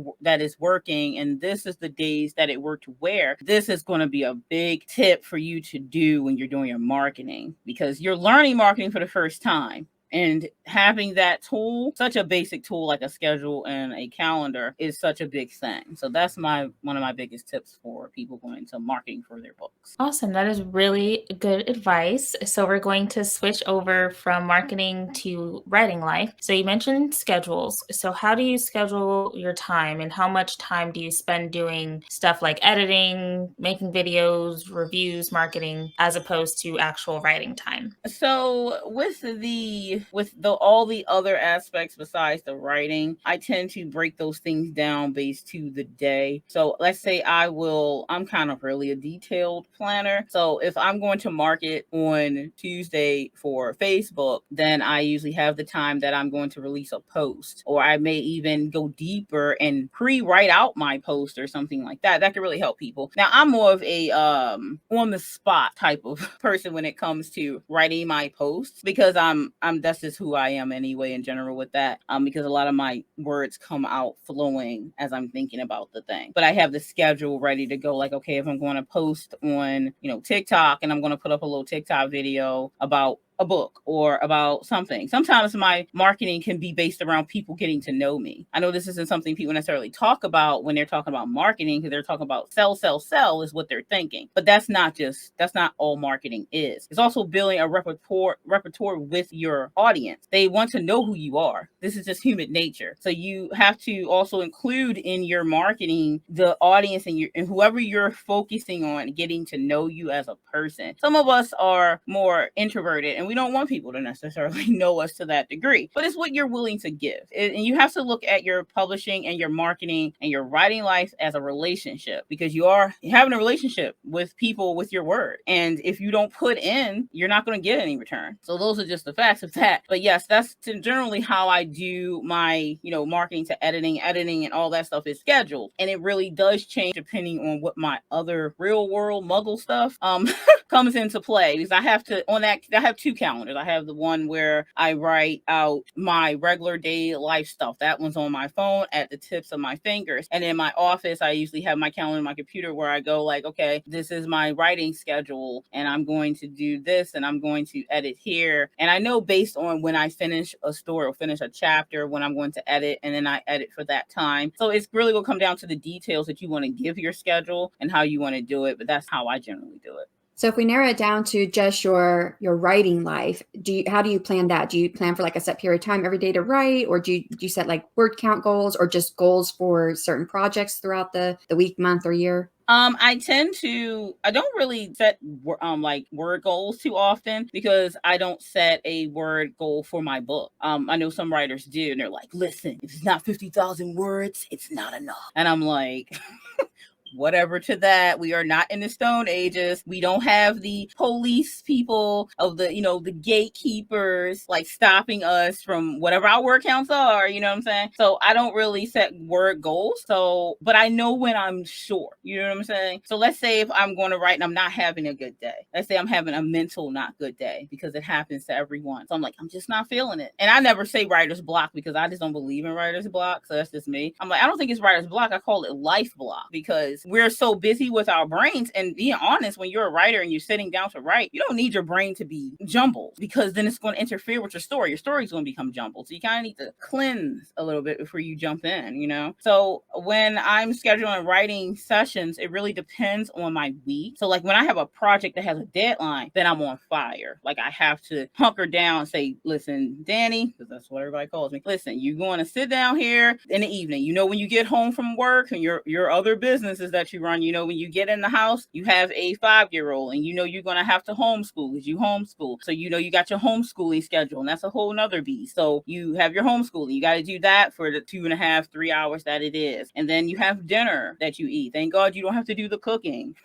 D: working, and this is the days that it worked where. This is going to be a big tip for you to do when you're doing your marketing, because you're learning marketing for the first time. And having that tool, such a basic tool like a schedule and a calendar, is such a big thing. So that's one of my biggest tips for people going into marketing for their books.
C: Awesome. That is really good advice. So we're going to switch over from marketing to writing life. So you mentioned schedules. So how do you schedule your time, and how much time do you spend doing stuff like editing, making videos, reviews, marketing, as opposed to actual writing time?
D: So with all the other aspects besides the writing, I tend to break those things down based to the day. So let's say I'm kind of really a detailed planner. So if I'm going to market on Tuesday for Facebook, then I usually have the time that I'm going to release a post, or I may even go deeper and pre-write out my post or something like that. That could really help people. Now, I'm more of a on the spot type of person when it comes to writing my posts, because that's just who I am anyway in general with that. Because a lot of my words come out flowing as I'm thinking about the thing. But I have the schedule ready to go. Like, okay, if I'm going to post on, TikTok, and I'm going to put up a little TikTok video about a book or about something. Sometimes my marketing can be based around people getting to know me. I know this isn't something people necessarily talk about when they're talking about marketing, because they're talking about sell is what they're thinking. But that's not all marketing is. It's also building a repertoire with your audience. They want to know who you are. This is just human nature. So you have to also include in your marketing the audience and whoever you're focusing on, getting to know you as a person. Some of us are more introverted, and we don't want people to necessarily know us to that degree, but it's what you're willing to give. And you have to look at your publishing and your marketing and your writing life as a relationship, because you are having a relationship with people with your word. And if you don't put in, you're not going to get any return. So those are just the facts of that. But yes, that's generally how I do my, marketing to editing and all that stuff is scheduled. And it really does change depending on what my other real world muggle stuff comes into play, because I have two calendars. I have the one where I write out my regular day life stuff. That one's on my phone at the tips of my fingers. And in my office, I usually have my calendar on my computer where I go like, okay, this is my writing schedule and I'm going to do this and I'm going to edit here. And I know based on when I finish a story or finish a chapter, when I'm going to edit, and then I edit for that time. So it's really going to come down to the details that you want to give your schedule and how you want to do it. But that's how I generally do it.
A: So if we narrow it down to just your writing life, how do you plan that? Do you plan for like a set period of time every day to write, or do you set like word count goals, or just goals for certain projects throughout the week, month, or year?
D: I don't really set like word goals too often, because I don't set a word goal for my book. I know some writers do, and they're like, listen, if it's not 50,000 words, it's not enough. And I'm like, whatever to that. We are not in the Stone Ages. We don't have the police people of the, the gatekeepers like stopping us from whatever our word counts are, you know what I'm saying? So I don't really set word goals. But I know when I'm sure, you know what I'm saying? So let's say if I'm going to write and I'm not having a good day. Let's say I'm having a mental not good day, because it happens to everyone. So I'm like, I'm just not feeling it. And I never say writer's block, because I just don't believe in writer's block. So that's just me. I'm like, I don't think it's writer's block. I call it life block, because we're so busy with our brains. And being honest, when you're a writer and you're sitting down to write, you don't need your brain to be jumbled, because then it's going to interfere with your story. Your story's going to become jumbled. So you kind of need to cleanse a little bit before you jump in, So when I'm scheduling writing sessions, it really depends on my week. So like when I have a project that has a deadline, then I'm on fire. Like I have to hunker down and say, listen, Danny, because that's what everybody calls me. Listen, you're going to sit down here in the evening. When you get home from work and your other businesses that you run, when you get in the house, you have a 5-year-old and you're going to have to homeschool, because you homeschool. So, you got your homeschooling schedule, and that's a whole nother beast. So you have your homeschooling. You got to do that for the 2.5, 3 hours that it is. And then you have dinner that you eat. Thank God you don't have to do the cooking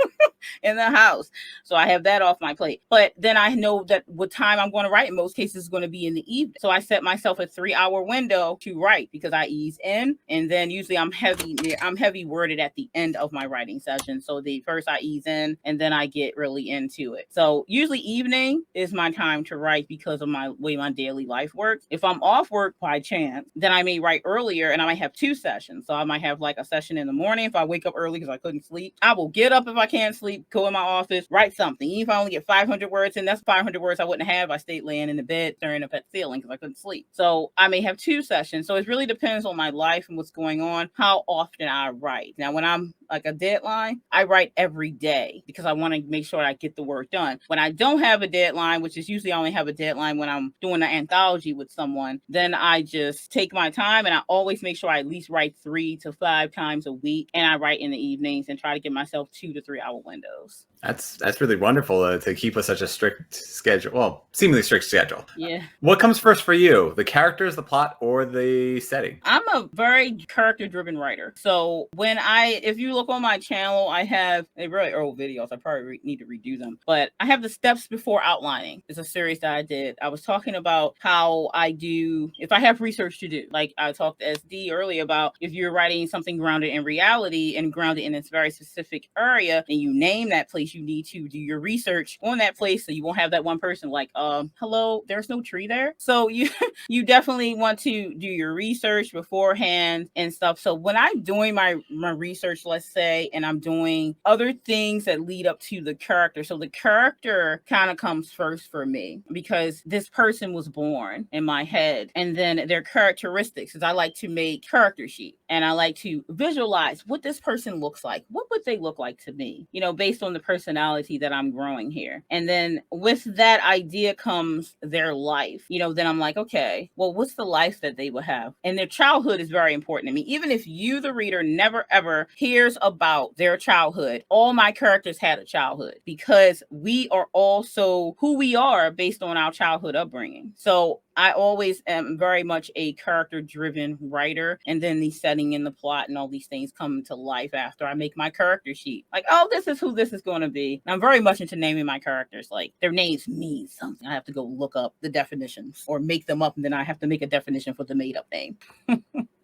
D: in the house. So I have that off my plate. But then I know that what time I'm going to write in most cases is going to be in the evening. So I set myself a 3-hour window to write, because I ease in, and then usually I'm heavy worded at the end of my writing session. So the first I ease in, and then I get really into it. So usually evening is my time to write, because of my way my daily life works. If I'm off work by chance, then I may write earlier, and I might have 2 sessions. So I might have like a session in the morning. If I wake up early because I couldn't sleep, I will get up if I can't sleep, go in my office, write something. Even if I only get 500 words in, that's 500 words I wouldn't have if I stayed laying in the bed staring up at the ceiling because I couldn't sleep. So I may have 2 sessions. So it really depends on my life and what's going on, how often I write. Now, when I'm like a deadline, I write every day, because I want to make sure I get the work done. When I don't have a deadline, which is usually I only have a deadline when I'm doing an anthology with someone, then I just take my time, and I always make sure I at least write 3 to 5 times a week, and I write in the evenings and try to give myself 2 to 3 hour windows.
B: That's really wonderful to keep with such a strict schedule. Well, seemingly strict schedule.
D: Yeah.
B: What comes first for you? The characters, the plot, or the setting?
D: I'm a very character-driven writer. So if you look on my channel, I have a really old videos. I probably need to redo them. But I have the steps before outlining. It's a series that I did. I was talking about how I do, if I have research to do. Like I talked to SD earlier about, if you're writing something grounded in reality and grounded in this very specific area, and you name that place, you need to do your research on that place, so you won't have that one person like, hello, there's no tree there. So you definitely want to do your research beforehand and stuff. So when I'm doing my research, let's say, and I'm doing other things that lead up to the character. So the character kind of comes first for me, because this person was born in my head, and then their characteristics, is I like to make character sheet, and I like to visualize what this person looks like. What would they look like to me? Based on the person personality that I'm growing here. And then with that idea comes their life. Then I'm like, okay, well, what's the life that they will have? And their childhood is very important to me. Even if you, the reader, never ever hears about their childhood, all my characters had a childhood, because we are also who we are based on our childhood upbringing. So I always am very much a character-driven writer, and then the setting and the plot and all these things come to life after I make my character sheet. Like, oh, this is who this is going to be. And I'm very much into naming my characters. Like, their names mean something. I have to go look up the definitions or make them up, and then I have to make a definition for the made-up name.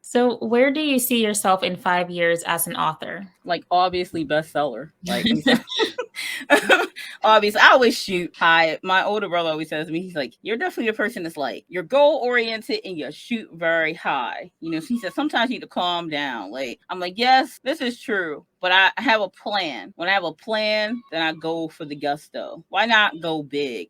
C: So where do you see yourself in 5 years as an author?
D: Like, obviously bestseller. Like, obviously, I always shoot high. My older brother always says to me, he's like, you're definitely a person that's like, you're goal oriented and you shoot very high. So he said, sometimes you need to calm down. Like, I'm like, yes, this is true. But I have a plan. When I have a plan, then I go for the gusto. Why not go big,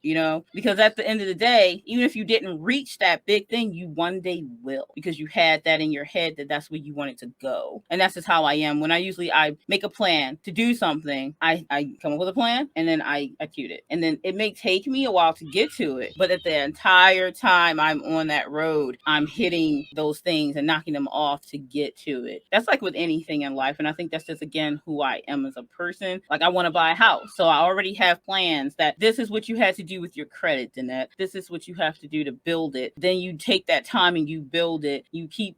D: Because at the end of the day, even if you didn't reach that big thing, you one day will. Because you had that in your head that that's where you wanted to go. And that's just how I am. When I make a plan to do something, I come up with a plan and then I execute it. And then it may take me a while to get to it. But at the entire time I'm on that road, I'm hitting those things and knocking them off to get to it. That's like with anything in life. And I think that's just, again, who I am as a person. Like, I want to buy a house. So I already have plans that this is what you had to do with your credit, Danette. This is what you have to do to build it. Then you take that time and you build it. You keep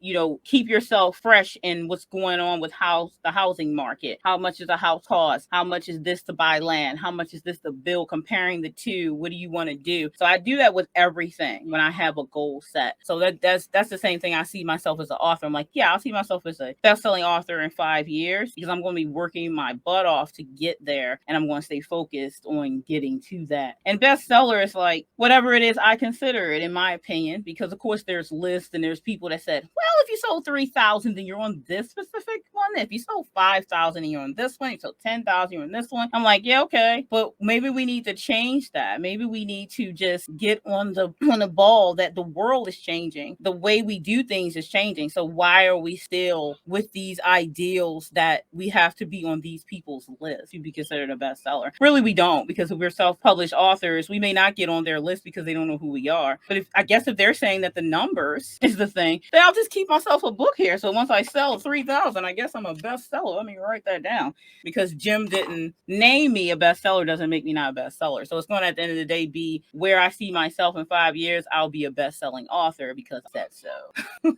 D: yourself fresh in what's going on with the housing market. How much is a house cost? How much is this to buy land? How much is this to build? Comparing the two. What do you want to do? So I do that with everything when I have a goal set. So that's the same thing. I see myself as an author. I'm like, yeah, I'll see myself as a best-selling author in 5 years, because I'm going to be working my butt off to get there, and I'm going to stay focused on getting to that. And bestseller is like whatever it is I consider it, in my opinion, because of course there's lists and there's people that said, well, if you sold 3,000, then you're on this specific one. If you sold 5,000 and you're on this one, you sold 10,000, you're on this one. I'm like, yeah, okay, but maybe we need to change that. Maybe we need to just get on the ball that the world is changing. The way we do things is changing. So why are we still with these ideals that we have to be on these people's list to be considered a bestseller? Really, we don't, because if we're self-published authors, we may not get on their list because they don't know who we are. But if they're saying that the numbers is the thing, then I'll just keep myself a book here. So once I sell 3,000, I guess I'm a bestseller. Let me write that down. Because Jim didn't name me a bestseller doesn't make me not a bestseller. So it's going to, at the end of the day, be where I see myself in 5 years. I'll be a best-selling author because I said so.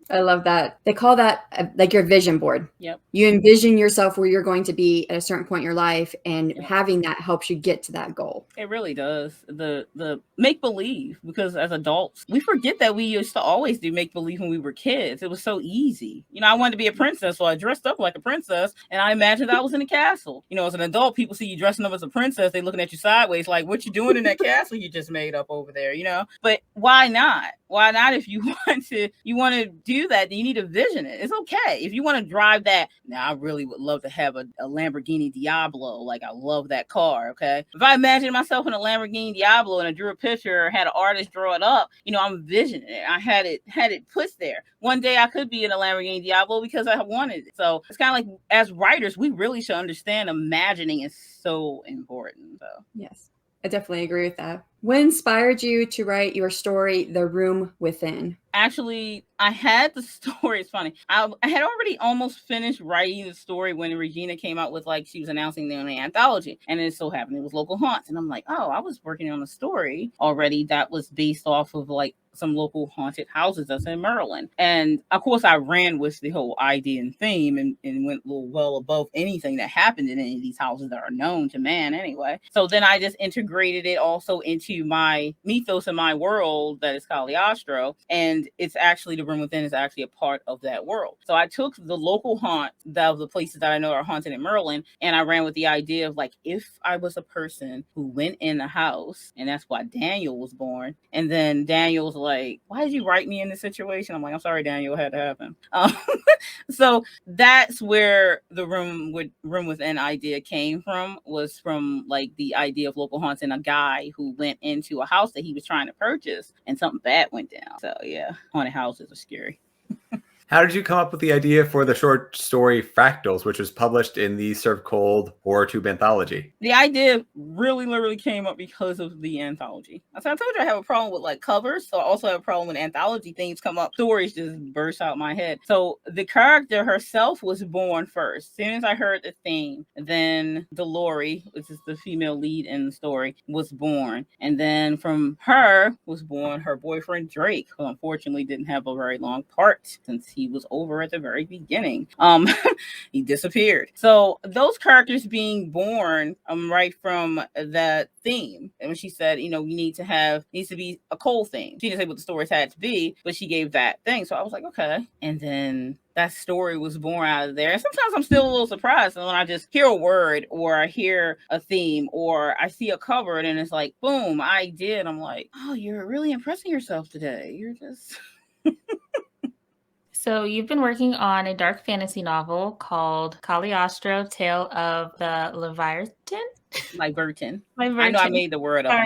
A: I love that. They call that like your vision board.
D: Yep.
A: You envision yourself where you're going to be at a certain point in your life, and having that helps you get to that goal.
D: It really does. The make believe, because as adults, we forget that we used to always do make believe when we were kids. It was so easy. I wanted to be a princess, so I dressed up like a princess, and I imagined I was in a castle. As an adult, people see you dressing up as a princess, they looking at you sideways like, what you doing in that castle you just made up over there, But why not? Why not? If you want to do that, then you need to vision it. It's okay. If you want to drive that, now I really would love to have a Lamborghini Diablo. Like, I love that car. Okay. If I imagine myself in a Lamborghini Diablo and I drew a picture or had an artist draw it up, I'm visioning it. I had it put there. One day I could be in a Lamborghini Diablo because I wanted it. So it's kind of like, as writers, we really should understand imagining is so important. So
A: yes, I definitely agree with that. What inspired you to write your story, The Room Within?
D: Actually, I had the story. It's funny. I had already almost finished writing the story when Regina came out with, like, she was announcing the anthology. And it so happened it was Local Haunts. And I'm like, oh, I was working on a story already that was based off of, like, some local haunted houses that's in Maryland. And of course I ran with the whole idea and theme and went a little well above anything that happened in any of these houses that are known to man anyway. So then I just integrated it also into my mythos and my world that is Cagliostro. And it's actually, The Room Within is actually a part of that world. So I took the local haunt of the places that I know are haunted in Maryland, and I ran with the idea of, like, if I was a person who went in the house, and that's why Daniel was born. And then Daniel's like, why did you write me in this situation? I'm like, I'm sorry, Daniel, it had to happen. So that's where the Room Within idea came from, was from, like, the idea of local haunts and a guy who went into a house that he was trying to purchase and something bad went down. So yeah, haunted houses are scary.
B: How did you come up with the idea for the short story Fractals, which was published in the Serve Cold Horror Tube anthology?
D: The idea really literally came up because of the anthology. As I told you, I have a problem with like covers, so I also have a problem when anthology themes come up. Stories just burst out my head. So the character herself was born first. As soon as I heard the theme, then Tillery, which is the female lead in the story, was born. And then from her was born her boyfriend Drake, who unfortunately didn't have a very long part since he was over at the very beginning. He disappeared. So those characters being born right from that theme. And when she said, you know, needs to be a cold theme. She didn't say what the stories had to be, but she gave that thing. So I was like, okay. And then that story was born out of there. And sometimes I'm still a little surprised when I just hear a word or I hear a theme or I see a cover and it's like, boom, I did. I'm like, oh, you're really impressing yourself today. You're just...
C: So you've been working on a dark fantasy novel called Cagliostro, Tale of the Leviathan?
D: Libertin. I know I made the word up.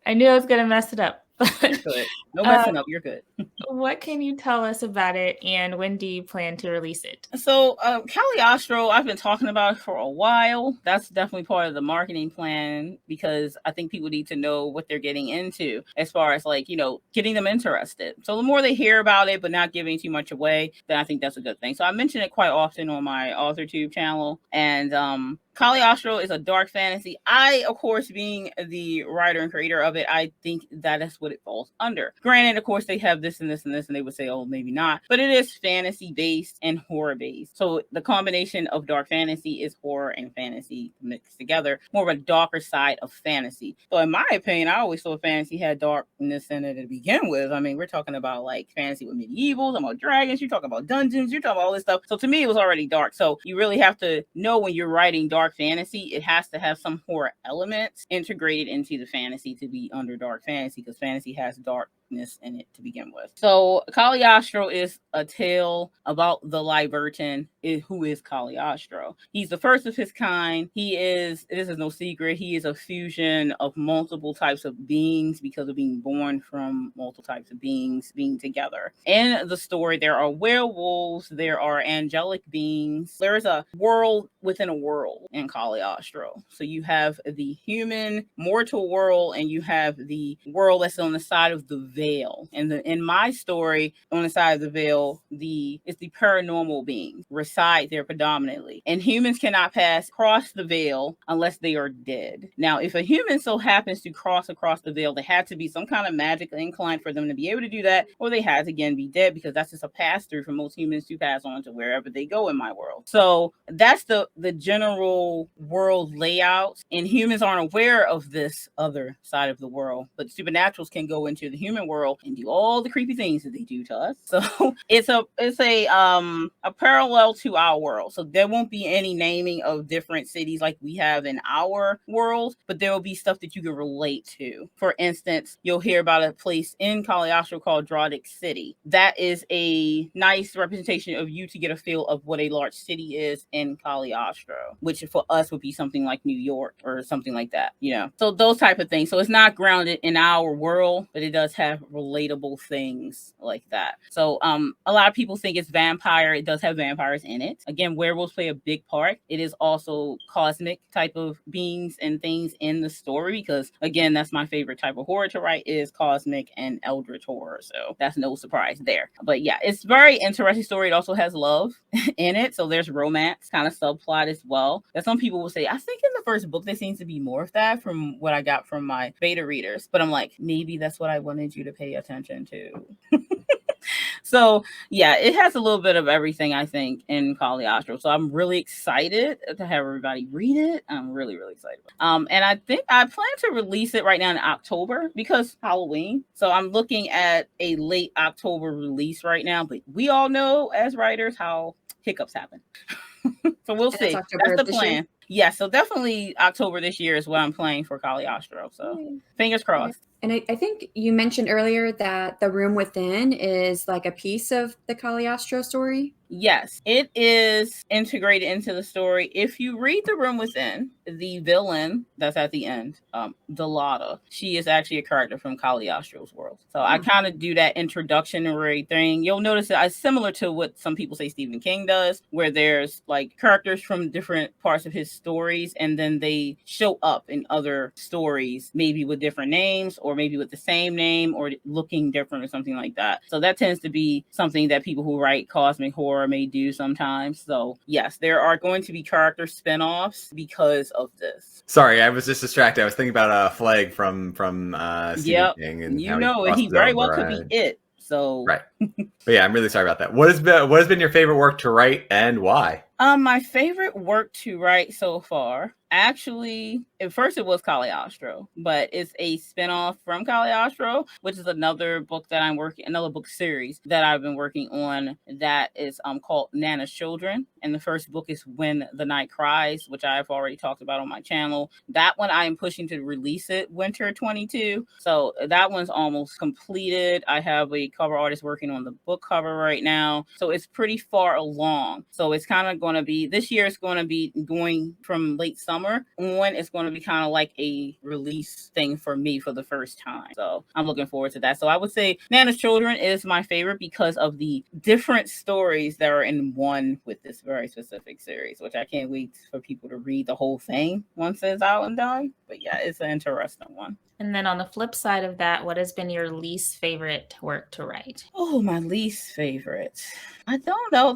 C: I knew I was going to mess it up.
D: You're good. No messing up. You're good.
C: What can you tell us about it, and when do you plan to release it?
D: So Cagliostro, I've been talking about it for a while. That's definitely part of the marketing plan because I think people need to know what they're getting into as far as like, you know, getting them interested. So the more they hear about it, but not giving too much away, then I think that's a good thing. So I mention it quite often on my AuthorTube channel. And Cagliostro is a dark fantasy. I, of course, being the writer and creator of it, I think that is what it falls under. Granted, of course, they have this and this and this, and they would say, oh, maybe not. But it is fantasy-based and horror-based. So the combination of dark fantasy is horror and fantasy mixed together. More of a darker side of fantasy. So in my opinion, I always thought fantasy had darkness in it to begin with. I mean, we're talking about like fantasy with medieval, talking about dragons, you're talking about dungeons, you're talking about all this stuff. So to me, it was already dark. So you really have to know when you're writing dark fantasy, it has to have some horror elements integrated into the fantasy to be under dark fantasy because fantasy has darkness in it to begin with. So Cagliostro is a tale about the Libertin, who is Cagliostro. He's the first of his kind. This is no secret, he is a fusion of multiple types of beings because of being born from multiple types of beings being together. In the story, there are werewolves, there are angelic beings, there is a world within a world in Cagliostro. So you have the human mortal world and you have the world that's on the side of the veil. And in my story, on the side of the veil, it's the paranormal beings reside there predominantly. And humans cannot cross the veil unless they are dead. Now, if a human so happens to cross across the veil, there had to be some kind of magic incline for them to be able to do that, or they had to again be dead because that's just a pass through for most humans to pass on to wherever they go in my world. So that's the general world layout, and humans aren't aware of this other side of the world, but supernaturals can go into the human world and do all the creepy things that they do to us. So it's a parallel to our world. So there won't be any naming of different cities like we have in our world, but there will be stuff that you can relate to. For instance, you'll hear about a place in Cagliostro called Drodic City. That is a nice representation of you to get a feel of what a large city is in Cagliostro, which for us would be something like New York or something like that, you know. So those type of things. So it's not grounded in our world, but it does have relatable things like that. So a lot of people think it's vampire. It does have vampires in it. Again, werewolves play a big part. It is also cosmic type of beings and things in the story because, again, that's my favorite type of horror to write is cosmic and eldritch horror. So that's no surprise there. But yeah, it's very interesting story. It also has love in it. So there's romance kind of subplot as well. That some people will say, I think in the first book, there seems to be more of that from what I got from my beta readers. But I'm like, maybe that's what I wanted you to pay attention to. So yeah, it has a little bit of everything, I think, in Cagliostro. So I'm really excited to have everybody read it. I'm really, really excited. And I think I plan to release it right now in October because Halloween. So I'm looking at a late October release right now. But we all know as writers how hiccups happen. So we'll see. That's the plan. Yeah, so definitely October this year is what I'm playing for Cagliostro. So fingers crossed.
A: And I think you mentioned earlier that The Room Within is like a piece of the Cagliostro story.
D: Yes, it is integrated into the story. If you read The Room Within, the villain that's at the end, Delata, she is actually a character from Cagliostro's world. So I kind of do that introductory thing. You'll notice that it's similar to what some people say Stephen King does, where there's like characters from different parts of his stories, and then they show up in other stories, maybe with different names, or maybe with the same name, or looking different, or something like that. So that tends to be something that people who write cosmic horror may do sometimes. So yes, there are going to be character spinoffs because of this.
B: Sorry, I was just distracted. I was thinking about Flag from Stephen King, and
D: you know, he very well could be it. So
B: right. But yeah, I'm really sorry about that. What has been your favorite work to write, and why?
D: My favorite work to write so far, actually, at first it was Cagliostro, but it's a spinoff from Cagliostro, which is another book series that I've been working on that is called Nana's Children. And the first book is When the Night Cries, which I've already talked about on my channel. That one I am pushing to release it winter 22. So that one's almost completed. I have a cover artist working on the book cover right now. So it's pretty far along. So it's kind of going to be, this year it's going to be going from late summer on. It's going to be kind of like a release thing for me for the first time. So I'm looking forward to that. So I would say Nana's Children is my favorite because of the different stories that are in one with this very specific series, which I can't wait for people to read the whole thing once it's out and done. But yeah, it's an interesting one.
C: And then on the flip side of that, what has been your least favorite work to write?
D: Oh, my least favorite. I don't know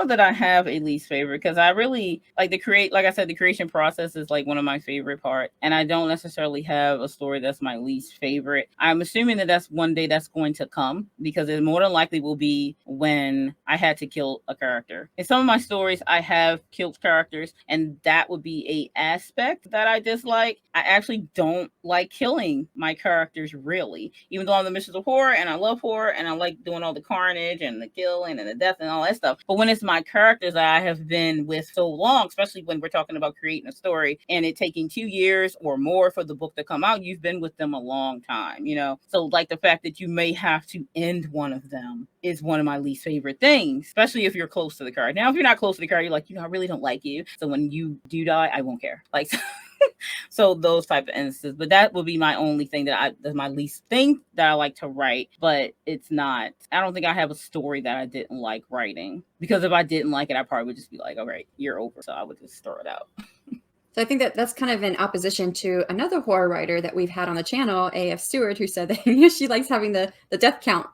D: that I have a least favorite, because I really like like I said, the creation process is like one of my favorite parts. And I don't necessarily have a story that's my least favorite. I'm assuming that that's one day that's going to come, because it more than likely will be when I had to kill a character. In some of my stories, I have killed characters, and that would be a aspect that I dislike. I actually don't like killing my characters, really, even though I'm the Mistress of Horror and I love horror and I like doing all the carnage and the killing and the death and all that stuff. But when it's my characters that I have been with so long, especially when we're talking about creating a story and it taking 2 years or more for the book to come out, you've been with them a long time, you know? So like the fact that you may have to end one of them is one of my least favorite things, especially if you're close to the character. Now, if you're not close to the character, you're like, I really don't like you. So when you do die, I won't care. Like, so those type of instances. But that would be my only thing that's my least thing that I like to write. But it's not, I don't think I have a story that I didn't like writing, because if I didn't like it, I probably would just be like, all right, you're over. So I would just throw it out.
A: So I think that's kind of in opposition to another horror writer that we've had on the channel, A.F. Stewart, who said that she likes having the death count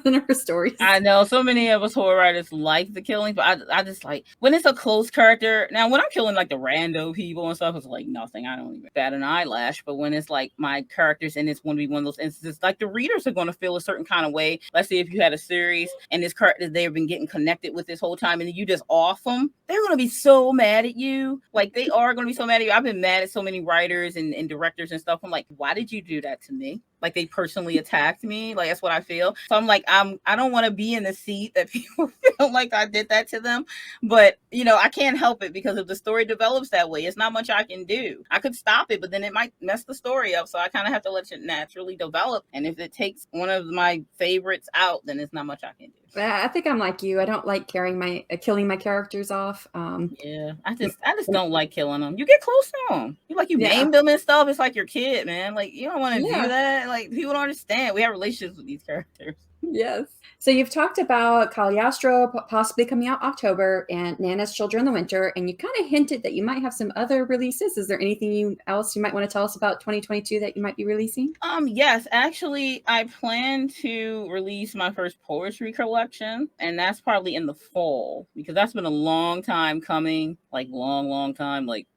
A: in her stories.
D: I know so many of us horror writers like the killing, but I just like when it's a close character. Now, when I'm killing like the rando people and stuff, it's like nothing. I don't even bat an eyelash. But when it's like my characters and it's going to be one of those instances, like the readers are going to feel a certain kind of way. Let's say if you had a series and this character they've been getting connected with this whole time, and then you just off them, they're going to be so mad at you. Like they are going to be so mad at you. I've been mad at so many writers and directors and stuff. I'm like, why did you do that to me? Like they personally attacked me. Like that's what I feel. So I'm like, I don't want to be in the seat that people feel like I did that to them. But you know, I can't help it, because if the story develops that way, it's not much I can do. I could stop it, but then it might mess the story up. So I kind of have to let it naturally develop. And if it takes one of my favorites out, then it's not much I can do.
A: I think I'm like you. I don't like killing my characters off.
D: Yeah, I just don't like killing them. You get close to them. You name them and stuff. It's like your kid, man. Like you don't want to do that. Like people don't understand. We have relationships with these characters.
A: Yes. So you've talked about Cagliostro possibly coming out October and Nana's Children in the winter, and you kind of hinted that you might have some other releases. Is there anything else you might want to tell us about 2022 that you might be releasing?
D: Yes, actually, I plan to release my first poetry collection, and that's probably in the fall, because that's been a long time coming, like long time, like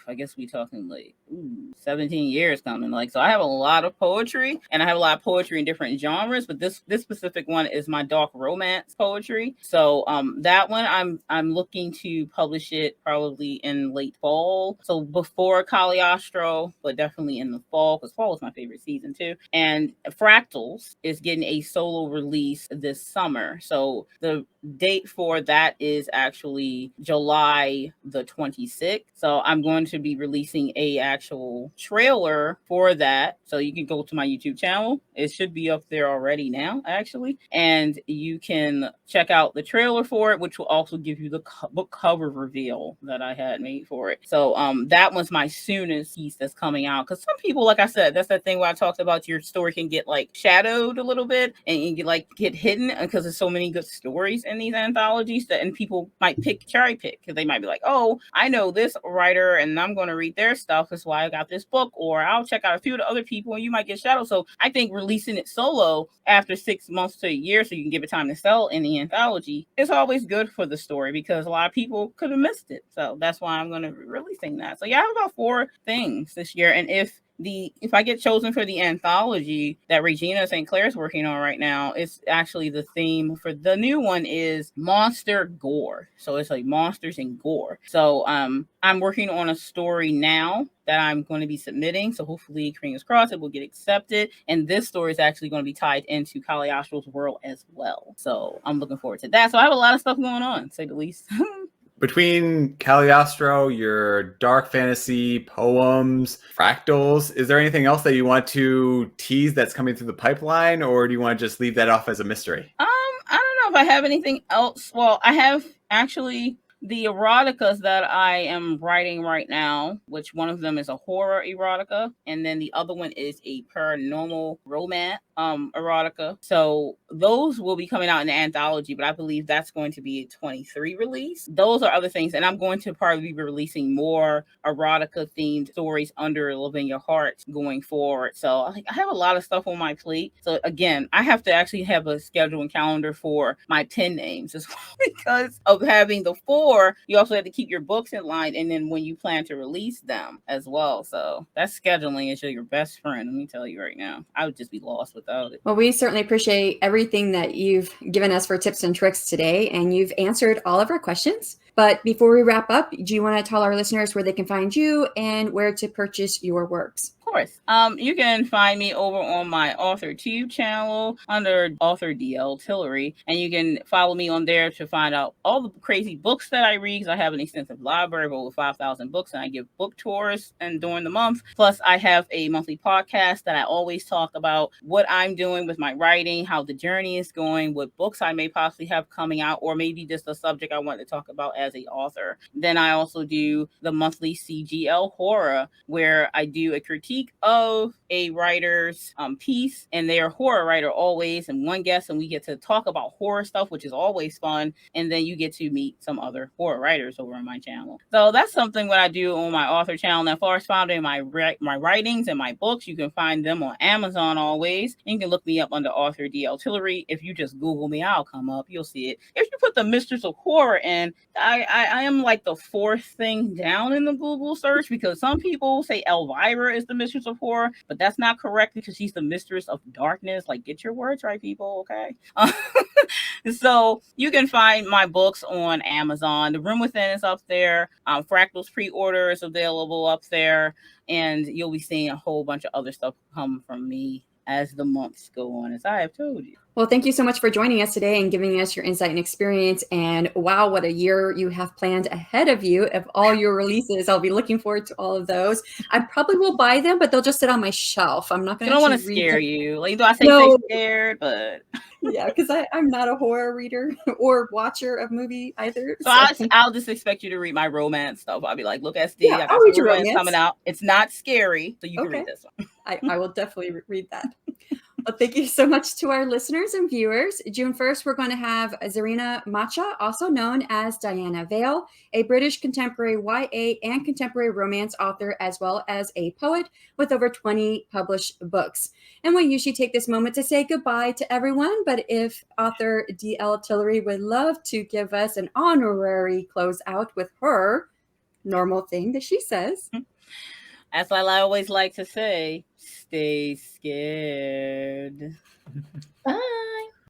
D: I guess we talking like 17 years coming. Like, so I have a lot of poetry, and I have a lot of poetry in different genres, but this specific one is my dark romance poetry. So that one I'm looking to publish it probably in late fall. So before Cagliostro, but definitely in the fall, because fall is my favorite season too. And Fractals is getting a solo release this summer. So the date for that is actually July the 26th. So I'm I'm going to be releasing a actual trailer for that. So you can go to my YouTube channel. It should be up there already now, actually. And you can check out the trailer for it, which will also give you the book cover reveal that I had made for it. So that was my soonest piece that's coming out. Because some people, like I said, that's that thing where I talked about your story can get like shadowed a little bit and get hidden because there's so many good stories in these anthologies and people might cherry pick because they might be like, oh, I know this writer and I'm going to read their stuff. That's why I got this book, or I'll check out a few of the other people and you might get shadowed. So I think releasing it solo after 6 months to a year so you can give it time to sell in the anthology is always good for the story because a lot of people could have missed it. So that's why I'm going to be releasing that. So yeah, I have about 4 things this year. And if I get chosen for the anthology that Regina St. Clair is working on right now, it's actually the theme for the new one is monster gore. So it's like monsters and gore. So I'm working on a story now that I'm going to be submitting. So hopefully, fingers crossed, it will get accepted. And this story is actually going to be tied into Cagliostro's world as well. So I'm looking forward to that. So I have a lot of stuff going on, to say the least.
B: Between Cagliostro, your dark fantasy, poems, fractals, is there anything else that you want to tease that's coming through the pipeline, or do you want to just leave that off as a mystery?
D: I don't know if I have anything else. Well, I have actually the eroticas that I am writing right now, which one of them is a horror erotica, and then the other one is a paranormal romance erotica. So those will be coming out in the anthology, but I believe that's going to be a 23 release. Those are other things, and I'm going to probably be releasing more erotica themed stories under Lavinia Heart going forward. So I have a lot of stuff on my plate. So again, I have to actually have a schedule and calendar for my pen names as well because of having the 4. You also have to keep your books in line, and then when you plan to release them as well. So that scheduling is your best friend. Let me tell you right now, I would just be lost without it.
A: Well, we certainly appreciate everything that you've given us for tips and tricks today, and you've answered all of our questions. But before we wrap up, do you want to tell our listeners where they can find you and where to purchase your works?
D: Of course. You can find me over on my AuthorTube channel under author DL Tillery, and you can follow me on there to find out all the crazy books that I read, because I have an extensive library of over 5,000 books, and I give book tours and during the month. Plus, I have a monthly podcast that I always talk about what I'm doing with my writing, how the journey is going, what books I may possibly have coming out, or maybe just a subject I want to talk about as an author. Then I also do the monthly CGL Horror, where I do a critique of a writer's piece, and they're a horror writer always, and one guest, and we get to talk about horror stuff, which is always fun. And then you get to meet some other horror writers over on my channel. So that's something what I do on my author channel. And as far as finding my writings and my books, you can find them on Amazon always. You can look me up under author DL Tillery. If you just Google me, I'll come up. You'll see it. If you put the Mistress of Horror in, I am like the 4th thing down in the Google search, because some people say Elvira is the Mistress of Horror, but that's not correct because she's the Mistress of Darkness. Like, get your words right, people, okay? So you can find my books on Amazon. The Room Within is up there. Fractals pre-order is available up there, and you'll be seeing a whole bunch of other stuff come from me as the months go on, as I have told you.
A: Well, thank you so much for joining us today and giving us your insight and experience. And wow, what a year you have planned ahead of you of all your releases. I'll be looking forward to all of those. I probably will buy them, but they'll just sit on my shelf. I'm not going to.
D: I don't want to scare you. Like, do I say
A: No.
D: stay scared? But
A: yeah, because I'm not a horror reader or watcher of movie either.
D: So I'll just expect you to read my romance stuff. I'll be like, look, SD,
A: yeah,
D: I got some romance coming out. It's not scary, so you can read this one.
A: I will definitely read that. Well, thank you so much to our listeners and viewers. June 1st, we're going to have Zarina Macha, also known as Diana Vale, a British contemporary YA and contemporary romance author, as well as a poet with over 20 published books. And we usually take this moment to say goodbye to everyone, but if author D.L. Tillery would love to give us an honorary closeout with her normal thing that she says.
D: As I always like to say, stay scared.
C: Bye.